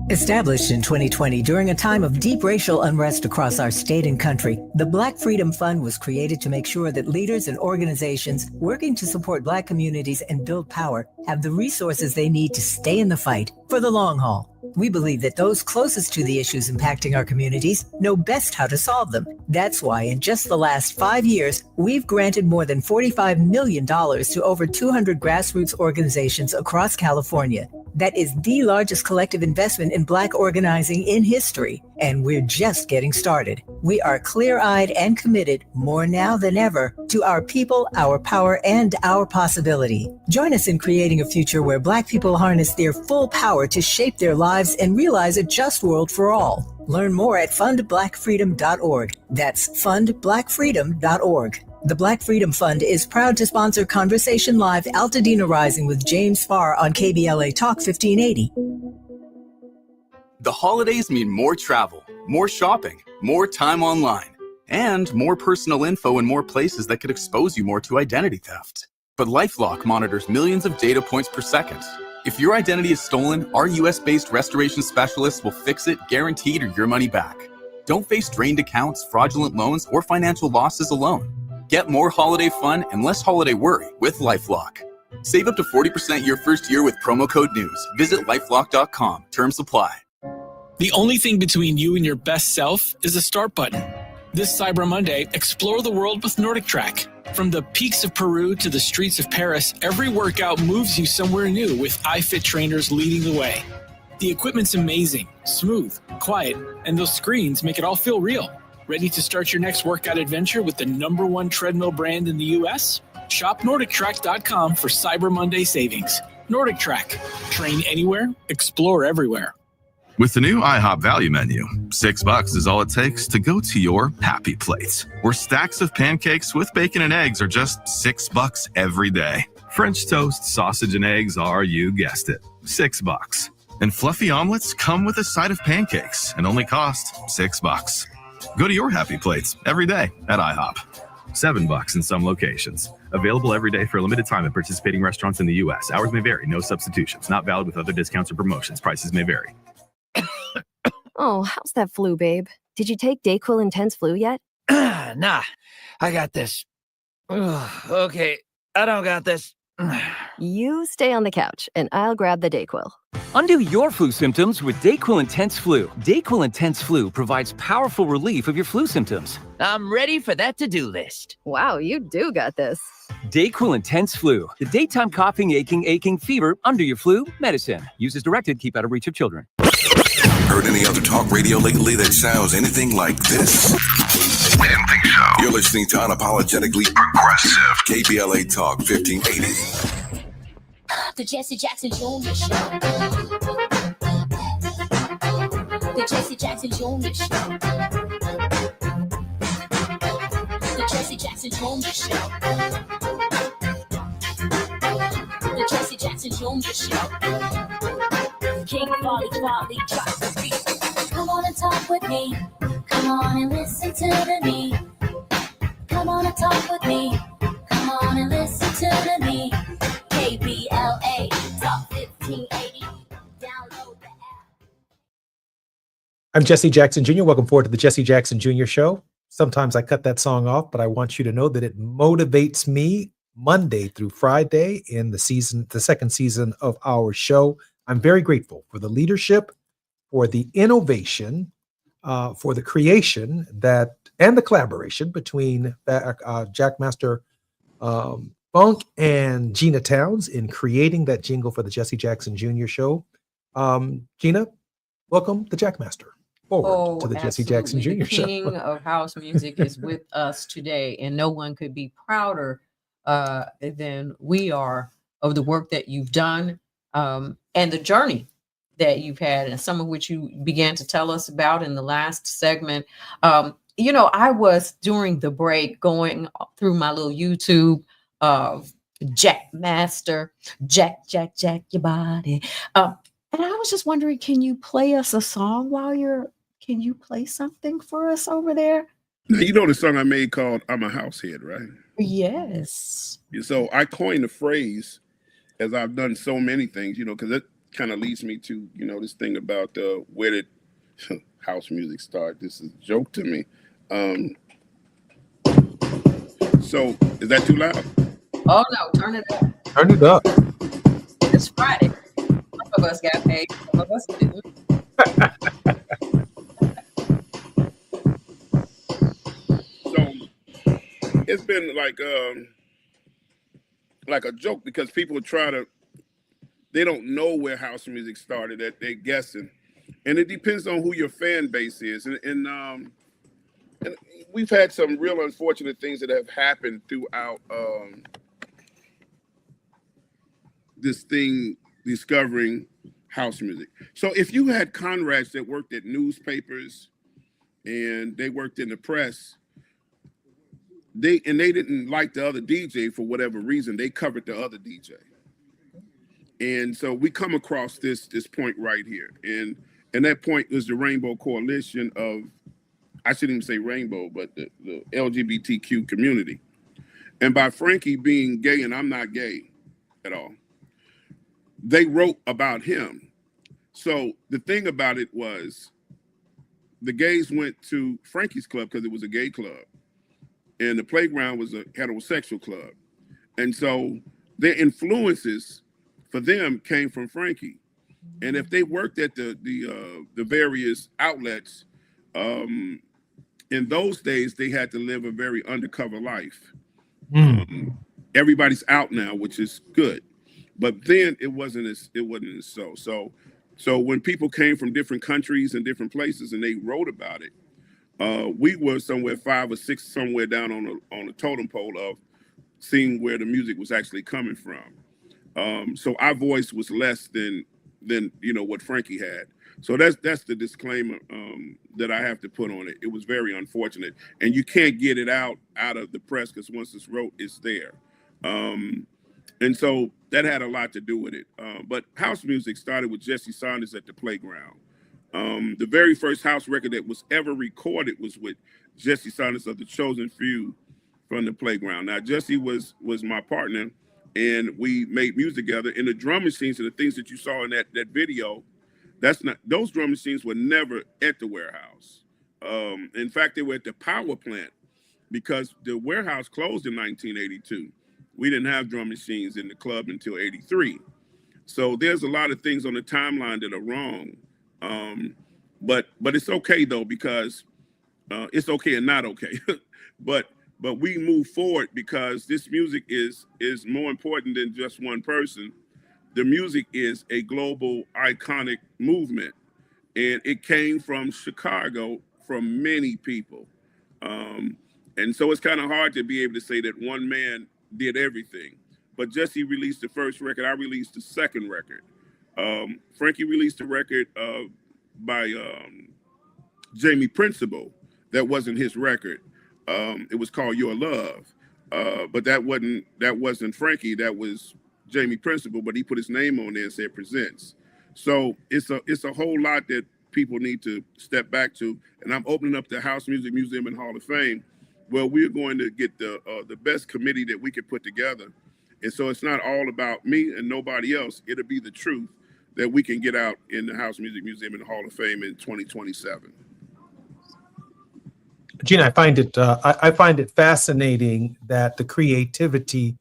Established in 2020 during a time of deep racial unrest across our state and country, the Black Freedom Fund was created to make sure that leaders and organizations working to support Black communities and build power have the resources they need to stay in the fight for the long haul. We believe that those closest to the issues impacting our communities know best how to solve them. That's why in just the last 5 years, we've granted more than $45 million to over 200 grassroots organizations across California. That is the largest collective investment in Black organizing in history, and we're just getting started. We are clear-eyed and committed, more now than ever, to our people, our power, and our possibility. Join us in creating a future where Black people harness their full power to shape their lives and realize a just world for all. Learn more at fundblackfreedom.org. That's fundblackfreedom.org. The Black Freedom Fund is proud to sponsor Conversation Live Altadena Rising with James Farr on KBLA Talk 1580. The holidays mean more travel, more shopping, more time online, and more personal info in more places that could expose you more to identity theft. But LifeLock monitors millions of data points per second. If your identity is stolen, our US-based restoration specialists will fix it, guaranteed, or your money back. Don't face drained accounts, fraudulent loans, or financial losses alone. Get more holiday fun and less holiday worry with LifeLock. Save up to 40% your first year with promo code NEWS. Visit lifelock.com. Terms apply. The only thing between you and your best self is a start button. This Cyber Monday, explore the world with Nordic Track. From the peaks of Peru to the streets of Paris, every workout moves you somewhere new with iFit trainers leading the way. The equipment's amazing, smooth, quiet, and those screens make it all feel real. Ready to start your next workout adventure with the #1 treadmill brand in the US? Shop NordicTrack.com for Cyber Monday savings. Nordic Track. Train anywhere, explore everywhere. With the new IHOP value menu, $6 is all it takes to go to your happy place, where stacks of pancakes with bacon and eggs are just $6 every day. French toast, sausage, and eggs are, you guessed it, $6. And fluffy omelets come with a side of pancakes and only cost $6. Go to your happy plates every day at IHOP. $7 in some locations. Available every day for a limited time at participating restaurants in the U.S. Hours may vary. No substitutions. Not valid with other discounts or promotions. Prices may vary. Oh, how's that flu, babe? Did you take DayQuil Intense Flu yet? Nah, I got this. Ugh, okay, I don't got this. You stay on the couch, and I'll grab the DayQuil. Undo your flu symptoms with DayQuil Intense Flu. DayQuil Intense Flu provides powerful relief of your flu symptoms. I'm ready for that to-do list. Wow, you do got this. DayQuil Intense Flu. The daytime coughing, aching, fever, under your flu medicine. Use as directed. Keep out of reach of children. Heard any other talk radio lately that sounds anything like this? We didn't think so. You're listening to Unapologetically Progressive, KBLA Talk 1580. The Jesse Jackson Jr. Show. The Jesse Jackson Jr. Show. The Jesse Jackson Jr. Show. The Jesse Jackson Jr. Show. King Volley, drop the beat. Come on and talk with me. Come on and listen to me. Come on and talk with me. Come on and listen to me. KBLA Talk 1580. Download the app. I'm Jesse Jackson Jr. Welcome forward to the Jesse Jackson Jr. Show. Sometimes I cut that song off, but I want you to know that it motivates me Monday through Friday in the second season of our show. I'm very grateful for the leadership, for the innovation, for the creation and the collaboration between Jackmaster Funk and Gina Towns in creating that jingle for the Jesse Jackson Jr. Show. Gina, welcome to Jackmaster. Forward to the Jesse Jackson Jr. The Show. king of house music is with us today, and no one could be prouder than we are of the work that you've done and the journey that you've had, and some of which you began to tell us about in the last segment. I was during the break going through my little YouTube of Jackmaster, Jack your body. And I was just wondering, can you play us a song can you play something for us over there? Now, you know the song I made called I'm a Househead, right? Yes. So I coined the phrase, as I've done so many things, because it kind of leads me to, this thing about where did house music start? This is a joke to me. So is that too loud? Oh no, turn it up. Turn it up. It's Friday. Some of us got paid, some of us didn't. So it's been like a joke because people they don't know where house music started. That they're guessing, and it depends on who your fan base is. And we've had some real unfortunate things that have happened throughout this thing discovering house music. So if you had Conrads that worked at newspapers and they worked in the press, they didn't like the other DJ for whatever reason, they covered the other DJ. And so we come across this point right here. And And that point was the Rainbow Coalition of, I shouldn't even say rainbow, but the LGBTQ community. And by Frankie being gay, and I'm not gay at all, they wrote about him. So the thing about it was the gays went to Frankie's club because it was a gay club, and the playground was a heterosexual club. And so their influences for them came from Frankie. And if they worked at the various outlets, in those days, they had to live a very undercover life. Everybody's out now, which is good, but then it wasn't as so when people came from different countries and different places and they wrote about it, we were somewhere 5 or 6 somewhere down on a totem pole of seeing where the music was actually coming from. So our voice was less than what Frankie had. So that's the disclaimer that I have to put on it. It was very unfortunate, and you can't get it out of the press because once it's wrote, it's there. And so that had a lot to do with it. But house music started with Jesse Saunders at the Playground. The very first house record that was ever recorded was with Jesse Saunders of the Chosen Few from the Playground. Now Jesse was my partner, and we made music together. And the drum machines and the things that you saw in that video, those drum machines were never at the warehouse. In fact, they were at the power plant because the warehouse closed in 1982. We didn't have drum machines in the club until 83. So there's a lot of things on the timeline that are wrong. But it's okay though, because it's okay and not okay. but we move forward because this music is more important than just one person. The music is a global iconic movement, and it came from Chicago from many people. And so it's kind of hard to be able to say that one man did everything. But Jesse released the first record. I released the second record. Frankie released a record by Jamie Principle. That wasn't his record. It was called Your Love. But that wasn't Frankie. That was Jamie Principle, but he put his name on there and said Presents. So it's a whole lot that people need to step back to. And I'm opening up the House Music Museum and Hall of Fame, where we're going to get the best committee that we could put together. And so it's not all about me and nobody else. It'll be the truth that we can get out in the House Music Museum and Hall of Fame in 2027. Gene, I find it fascinating that the creativity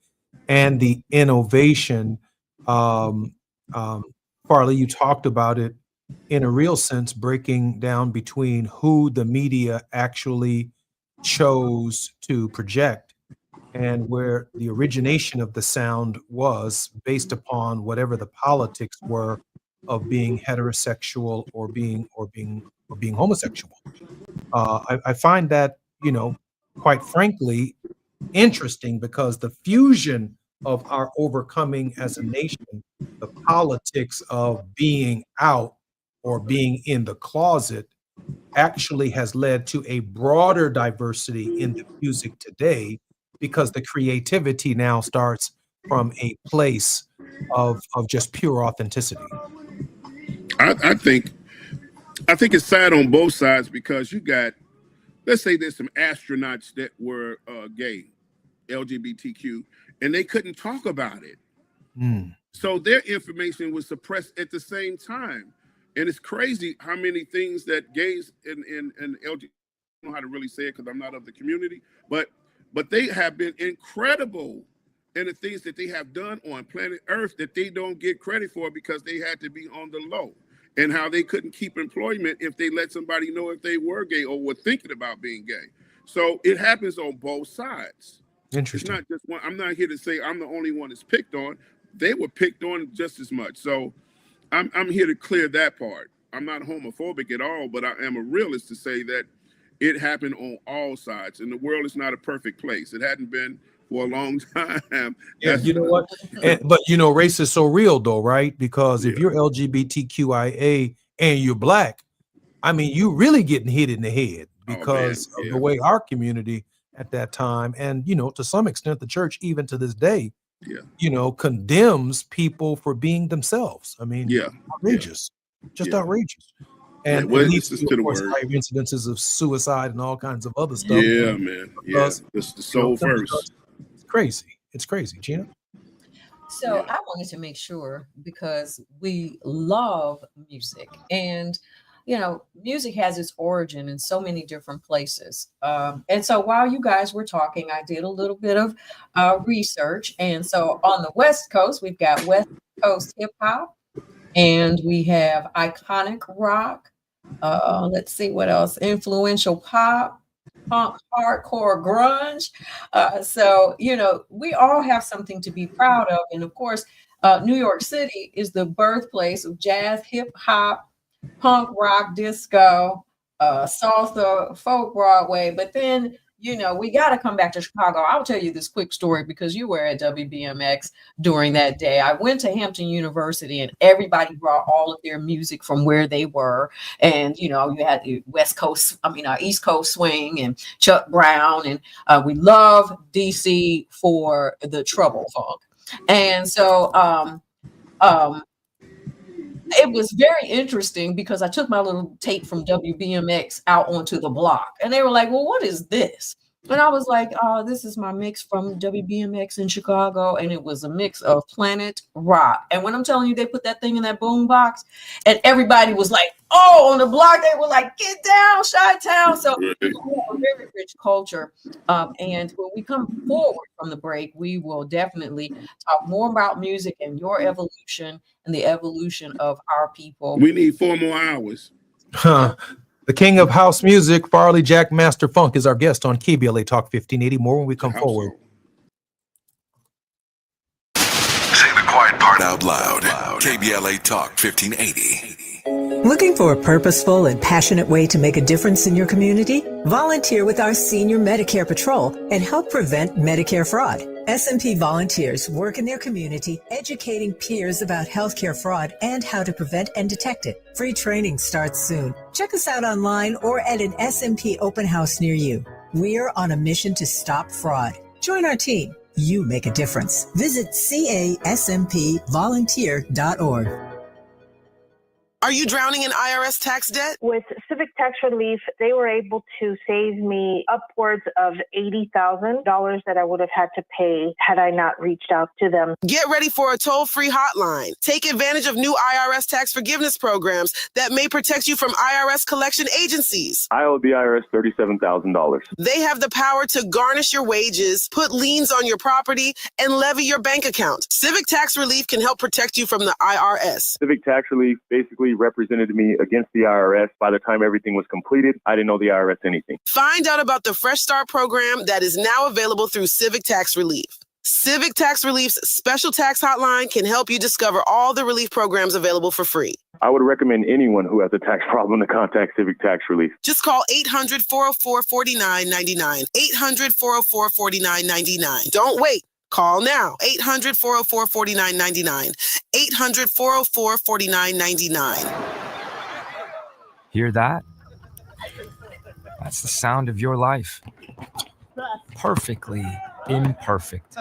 and the innovation, Farley, you talked about it in a real sense, breaking down between who the media actually chose to project and where the origination of the sound was based upon whatever the politics were of being heterosexual or being homosexual. I find that, quite frankly, interesting because the fusion of our overcoming as a nation, the politics of being out or being in the closet, actually has led to a broader diversity in the music today because the creativity now starts from a place of just pure authenticity. I think it's sad on both sides because you got, let's say there's some astronauts that were gay, LGBTQ, and they couldn't talk about it. So their information was suppressed at the same time. And it's crazy how many things that gays and LGBT, I don't know how to really say it because I'm not of the community, but they have been incredible in the things that they have done on planet Earth that they don't get credit for because they had to be on the low, and how they couldn't keep employment if they let somebody know if they were gay or were thinking about being gay. So it happens on both sides. Interesting. It's not just one. I'm not here to say I'm the only one that's picked on. They were picked on just as much. So I'm here to clear that part. I'm not homophobic at all, but I am a realist to say that it happened on all sides, and the world is not a perfect place. It hadn't been for a long time. Yeah, you know what? But race is so real though, right? Because if you're LGBTQIA and you're Black, I mean, you really getting hit in the head because of the way our community at that time, and to some extent the church even to this day, condemns people for being themselves. I mean, outrageous, just outrageous. And Well, it it's leads just to, to of the course, word. higher incidences of suicide and all kinds of other stuff. Yeah, man. Yeah, it's the soul first. It's crazy. It's crazy, Gina. So I wanted to make sure, because we love music, and music has its origin in so many different places. And so while you guys were talking, I did a little bit of research. And so on the West Coast, we've got West Coast hip hop, and we have iconic rock. Let's see what else. Influential pop, punk, hardcore, grunge. So we all have something to be proud of. And of course, New York City is the birthplace of jazz, hip hop, punk rock, disco, salsa, folk Broadway. But then, we got to come back to Chicago. I'll tell you this quick story because you were at WBMX during that day. I went to Hampton University and everybody brought all of their music from where they were. And, you had the East Coast swing and Chuck Brown. And we love DC for the trouble funk. And so, it was very interesting because I took my little tape from WBMX out onto the block, and they were like, well, what is this? And I was like, this is my mix from WBMX in Chicago. And it was a mix of Planet Rock. And when I'm telling you, they put that thing in that boom box and everybody was like, oh, on the block, they were like, get down, Chi-Town. So we have a very rich culture. And when we come forward from the break, we will definitely talk more about music and your evolution and the evolution of our people. We need 4 more hours. The king of house music, Farley Jack Master Funk, is our guest on KBLA Talk 1580. More when we come forward. Say the quiet part out loud. KBLA Talk 1580. Looking for a purposeful and passionate way to make a difference in your community? Volunteer with our Senior Medicare Patrol and help prevent Medicare fraud. SMP volunteers work in their community educating peers about healthcare fraud and how to prevent and detect it. Free training starts soon. Check us out online or at an SMP open house near you. We're on a mission to stop fraud. Join our team. You make a difference. Visit caSMPvolunteer.org. Are you drowning in IRS tax debt? With Civic Tax Relief, they were able to save me upwards of $80,000 that I would have had to pay had I not reached out to them. Get ready for a toll-free hotline. Take advantage of new IRS tax forgiveness programs that may protect you from IRS collection agencies. I owe the IRS $37,000. They have the power to garnish your wages, put liens on your property, and levy your bank account. Civic Tax Relief can help protect you from the IRS. Civic Tax Relief basically represented me against the IRS. By the time everything was completed, I didn't owe the IRS anything. Find out about the Fresh Start program that is now available through Civic Tax Relief. Civic Tax Relief's special tax hotline can help you discover all the relief programs available for free. I would recommend anyone who has a tax problem to contact Civic Tax Relief. Just call 800-404-4999. 800-404-4999. Don't wait. Call now. 800-404-4999. 800-404-4999. Hear that? That's the sound of your life. Perfectly imperfect.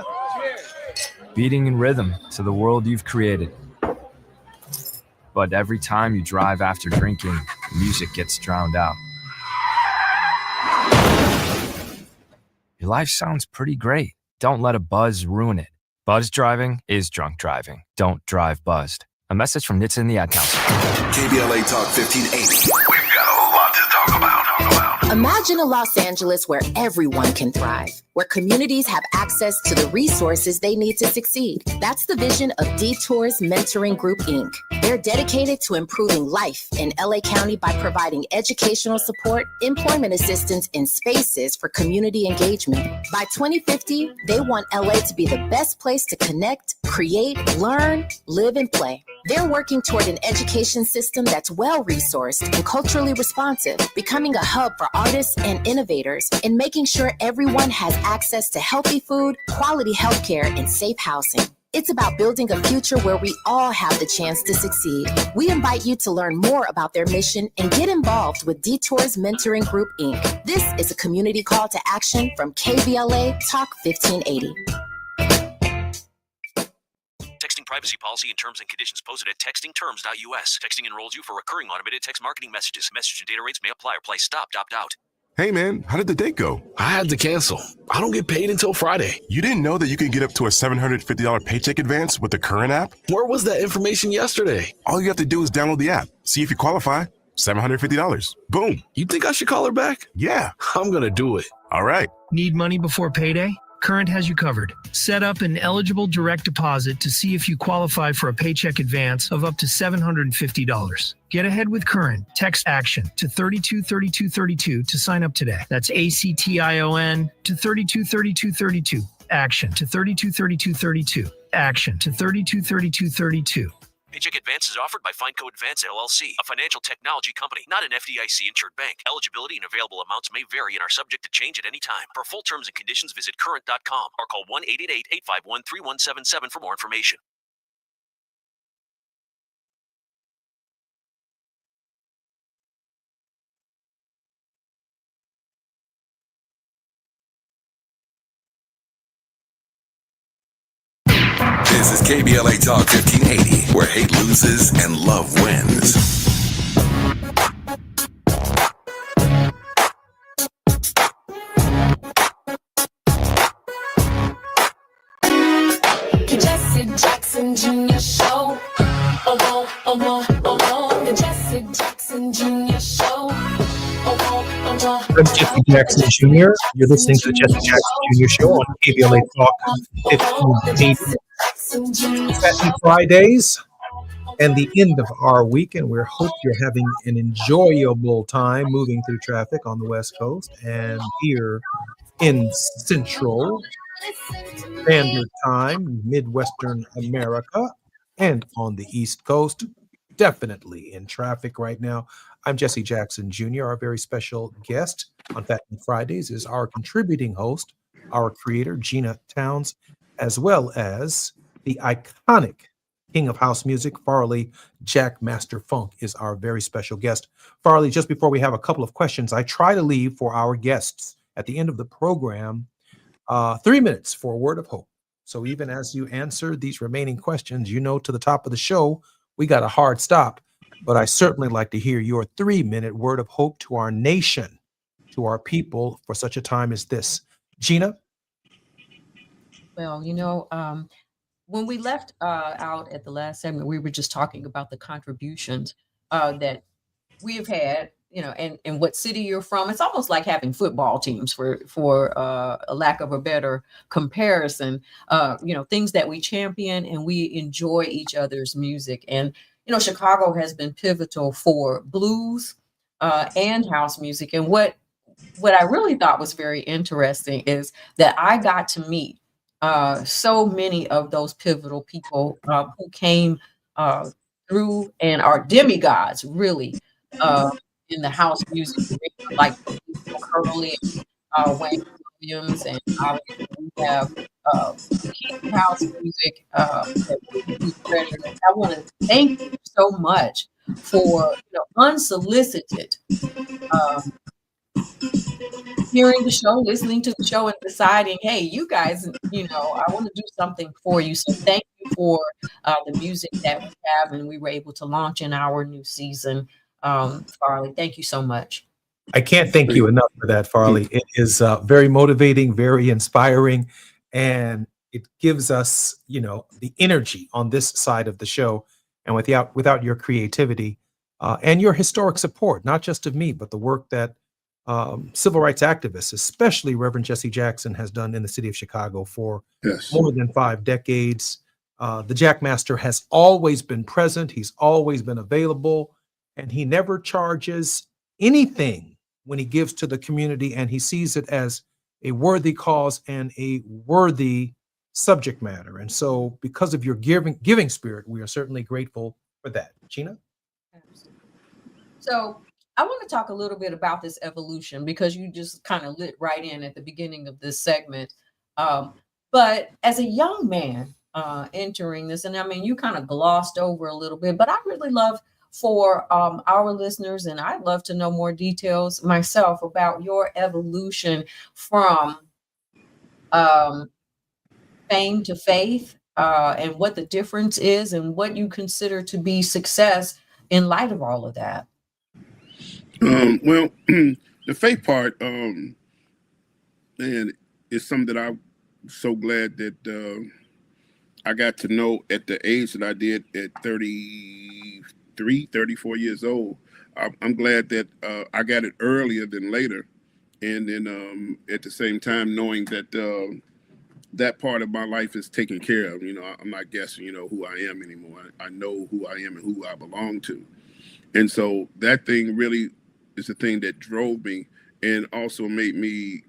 Beating in rhythm to the world you've created. But every time you drive after drinking, music gets drowned out. Your life sounds pretty great. Don't let a buzz ruin it. Buzz driving is drunk driving. Don't drive buzzed. A message from NHTSA and the Ad Council. KBLA Talk 1580. We've got a lot to talk about. Imagine a Los Angeles where everyone can thrive, where communities have access to the resources they need to succeed. That's the vision of Detours Mentoring Group, Inc. They're dedicated to improving life in LA County by providing educational support, employment assistance, and spaces for community engagement. By 2050, they want LA to be the best place to connect, create, learn, live, and play. They're working toward an education system that's well-resourced and culturally responsive, becoming a hub for artists and innovators, and making sure everyone has access to healthy food, quality healthcare, and safe housing. It's about building a future where we all have the chance to succeed. We invite you to learn more about their mission and get involved with Detours Mentoring Group, Inc. This is a community call to action from KBLA Talk 1580. Texting privacy policy and terms and conditions posted at textingterms.us. Texting enrolls you for recurring automated text marketing messages. Message and data rates may apply or price stop, opt out. Hey man, how did the date go? I had to cancel. I don't get paid until Friday. You didn't know that you can get up to a $750 paycheck advance with the Current app? Where was that information yesterday? All you have to do is download the app, see if you qualify. $750. Boom. You think I should call her back? Yeah. I'm going to do it. All right. Need money before payday? Current has you covered. Set up an eligible direct deposit to see if you qualify for a paycheck advance of up to $750. Get ahead with Current. Text ACTION to 323232 to sign up today. That's ACTION to 323232. ACTION to 323232. ACTION to 323232. Paycheck advance is offered by FindCo Advance LLC, a financial technology company, not an FDIC-insured bank. Eligibility and available amounts may vary and are subject to change at any time. For full terms and conditions, visit current.com or call 1-888-851-3177 for more information. This is KBLA Talk 1580, where hate loses and love wins. Jesse Jackson Jr. Show. The Jesse Jackson Jr. Show. I'm Jesse Jackson Jr. You're listening to the Jesse Jackson Jr. Show on KBLA Talk 1580. Happy Fridays and the end of our week, and we hope you're having an enjoyable time moving through traffic on the West Coast and here in Central Standard Time, Midwestern America, and on the East Coast. Definitely in traffic right now. I'm Jesse Jackson Jr. Our very special guest on Fat Fridays is our contributing host, our creator, Gina Towns, as well as the iconic king of house music, Farley Jack Master Funk, is our very special guest. Farley, just before we have a couple of questions, I try to leave for our guests at the end of the program 3 minutes for a word of hope. So even as you answer these remaining questions, you know, to the top of the show, we got a hard stop, but I certainly like to hear your 3-minute word of hope to our nation, to our people for such a time as this. Gina? Well, you know, when we left out at the last segment, we were just talking about the contributions that we have had, you know, and what city you're from. It's almost like having football teams for a lack of a better comparison. You know, things that we champion and we enjoy each other's music. And, you know, Chicago has been pivotal for blues and house music. And what I really thought was very interesting is that I got to meet so many of those pivotal people who came through and are demigods, really, in the house music, like Curly, Wayne Williams, and obviously we have house music that we treasure. I want to thank you so much for, you know, unsolicited hearing the show, listening to the show, and deciding, hey, you guys, you know, I want to do something for you. So thank you for the music that we have, and we were able to launch in our new season. Farley, thank you so much. I can't thank you enough for that, Farley. It is very motivating, very inspiring, and it gives us, you know, the energy on this side of the show. And without your creativity and your historic support, not just of me, but the work that civil rights activists, especially Reverend Jesse Jackson, has done in the city of Chicago for more than 5 decades. The Jack Master has always been present. He's always been available, and he never charges anything when he gives to the community, and he sees it as a worthy cause and a worthy subject matter. And so because of your giving spirit, we are certainly grateful for that. Gina? So I want to talk a little bit about this evolution, because you just kind of lit right in at the beginning of this segment. But as a young man entering this, and I mean, you kind of glossed over a little bit, but I really love for our listeners, and I'd love to know more details myself about your evolution from fame to faith, and what the difference is and what you consider to be success in light of all of that. Well, the faith part, man, is something that I'm so glad that I got to know at the age that I did at 34 years old. I'm glad that I got it earlier than later. And then at the same time, knowing that that part of my life is taken care of. You know, I'm not guessing, you know, who I am anymore. I know who I am and who I belong to. And so that thing really is the thing that drove me and also made me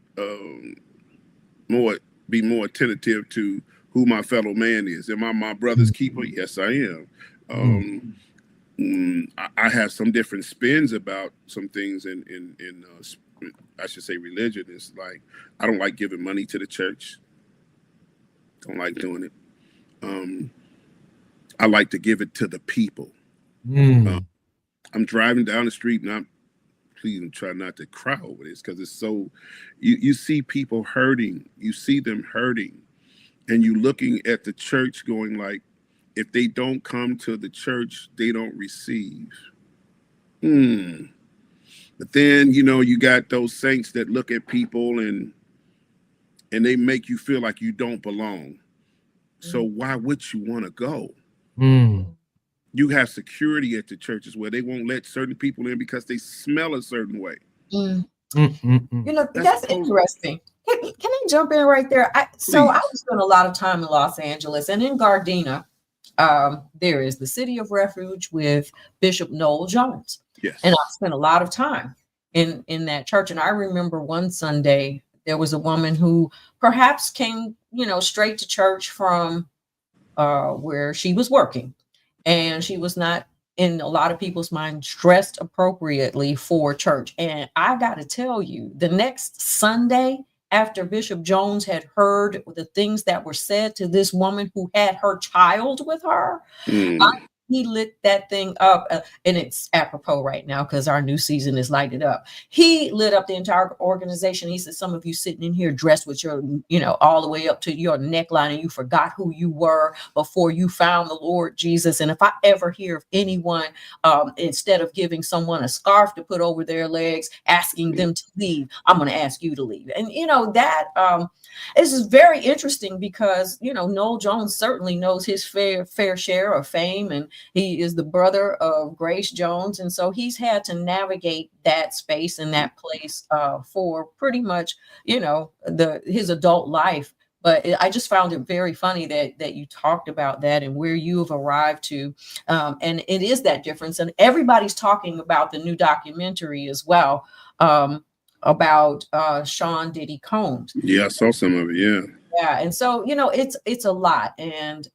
be more attentive to who my fellow man is. Am I my brother's keeper? Yes, I am. I have some different spins about some things in I should say religion. It's like, I don't like giving money to the church. Don't like doing it. I like to give it to the people. I'm driving down the street and please try not to cry over this because it's so, you see people hurting, you see them hurting, and you looking at the church going like, if they don't come to the church, they don't receive. But then, you know, you got those saints that look at people and they make you feel like you don't belong. So why would you want to go? You have security at the churches where they won't let certain people in because they smell a certain way. You know, that's interesting. Can I jump in right there? I spent a lot of time in Los Angeles and in Gardena. There is the City of Refuge with Bishop Noel Jones. Yes. And I spent a lot of time in that church. And I remember one Sunday, there was a woman who perhaps came, you know, straight to church from where she was working. And she was not, in a lot of people's minds, dressed appropriately for church. And I got to tell you, the next Sunday, after Bishop Jones had heard the things that were said to this woman who had her child with her, he lit that thing up, and it's apropos right now because our new season is lighted up. He lit up the entire organization. He said, some of you sitting in here dressed with your, you know, all the way up to your neckline, and you forgot who you were before you found the Lord Jesus. And if I ever hear of anyone, instead of giving someone a scarf to put over their legs, asking them to leave, I'm going to ask you to leave. And, you know, that is very interesting because, you know, Noel Jones certainly knows his fair share of fame, and he is the brother of Grace Jones. And so he's had to navigate that space and that place for pretty much, you know, his adult life. But I just found it very funny that you talked about that and where you have arrived to. And it is that difference. And everybody's talking about the new documentary as well, about Sean Diddy Combs. Yeah, I saw some of it. Yeah. Yeah. And so, you know, it's a lot. And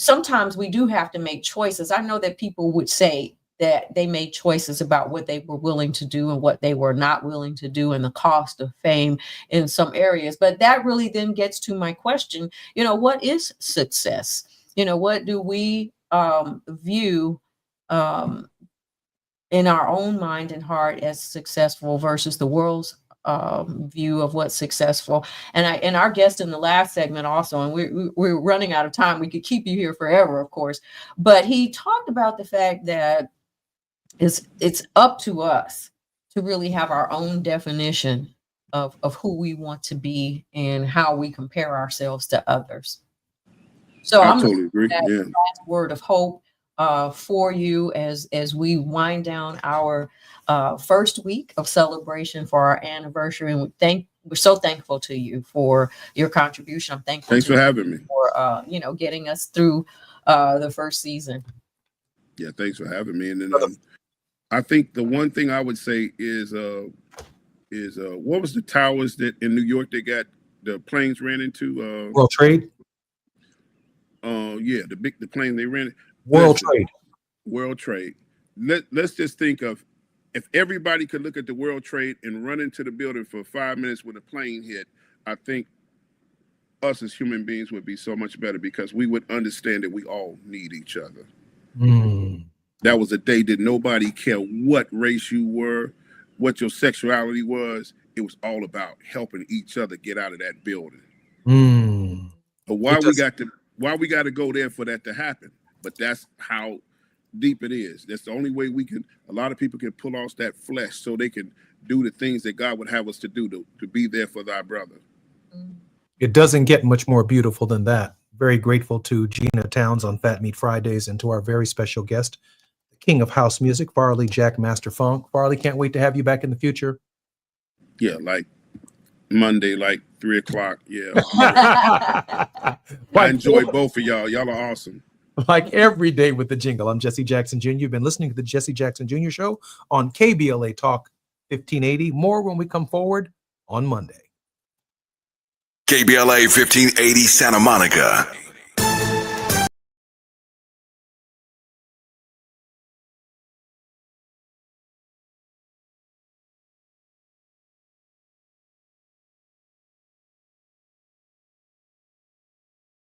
sometimes we do have to make choices. I know that people would say that they made choices about what they were willing to do and what they were not willing to do, and the cost of fame in some areas. But that really then gets to my question, you know, what is success? You know, what do we view in our own mind and heart as successful versus the world's view of what's successful? And our guest in the last segment also, and we're running out of time. We could keep you here forever, of course, but he talked about the fact that it's up to us to really have our own definition of who we want to be and how we compare ourselves to others. So I I'm totally agree. that Yeah. last word of hope for you as we wind down our first week of celebration for our anniversary. And we're so thankful to you for your contribution. I'm thankful. Thanks for having me. For you know, getting us through the first season. Yeah, thanks for having me. And then I think the one thing I would say is what was the towers that in New York they got the planes ran into? World Trade. Yeah, the plane they ran. World Trade. Let's just think of if everybody could look at the World Trade and run into the building for 5 minutes when a plane hit. I think us as human beings would be so much better because we would understand that we all need each other. That was a day that nobody cared what race you were, what your sexuality was. It was all about helping each other get out of that building. But why we got to go there for that to happen? But that's how deep it is. That's the only way we can. A lot of people can pull off that flesh so they can do the things that God would have us to do to be there for thy brother. It doesn't get much more beautiful than that. Very grateful to Gina Towns on Fat Meat Fridays and to our very special guest, the king of house music, Farley Jack Master Funk. Farley, can't wait to have you back in the future. Yeah, like Monday, like 3 o'clock. Yeah. I enjoy both of y'all. Y'all are awesome. Like every day with the jingle. I'm Jesse Jackson Jr. You've been listening to the Jesse Jackson Jr. Show on KBLA Talk 1580. More when we come forward on Monday. KBLA 1580 Santa Monica.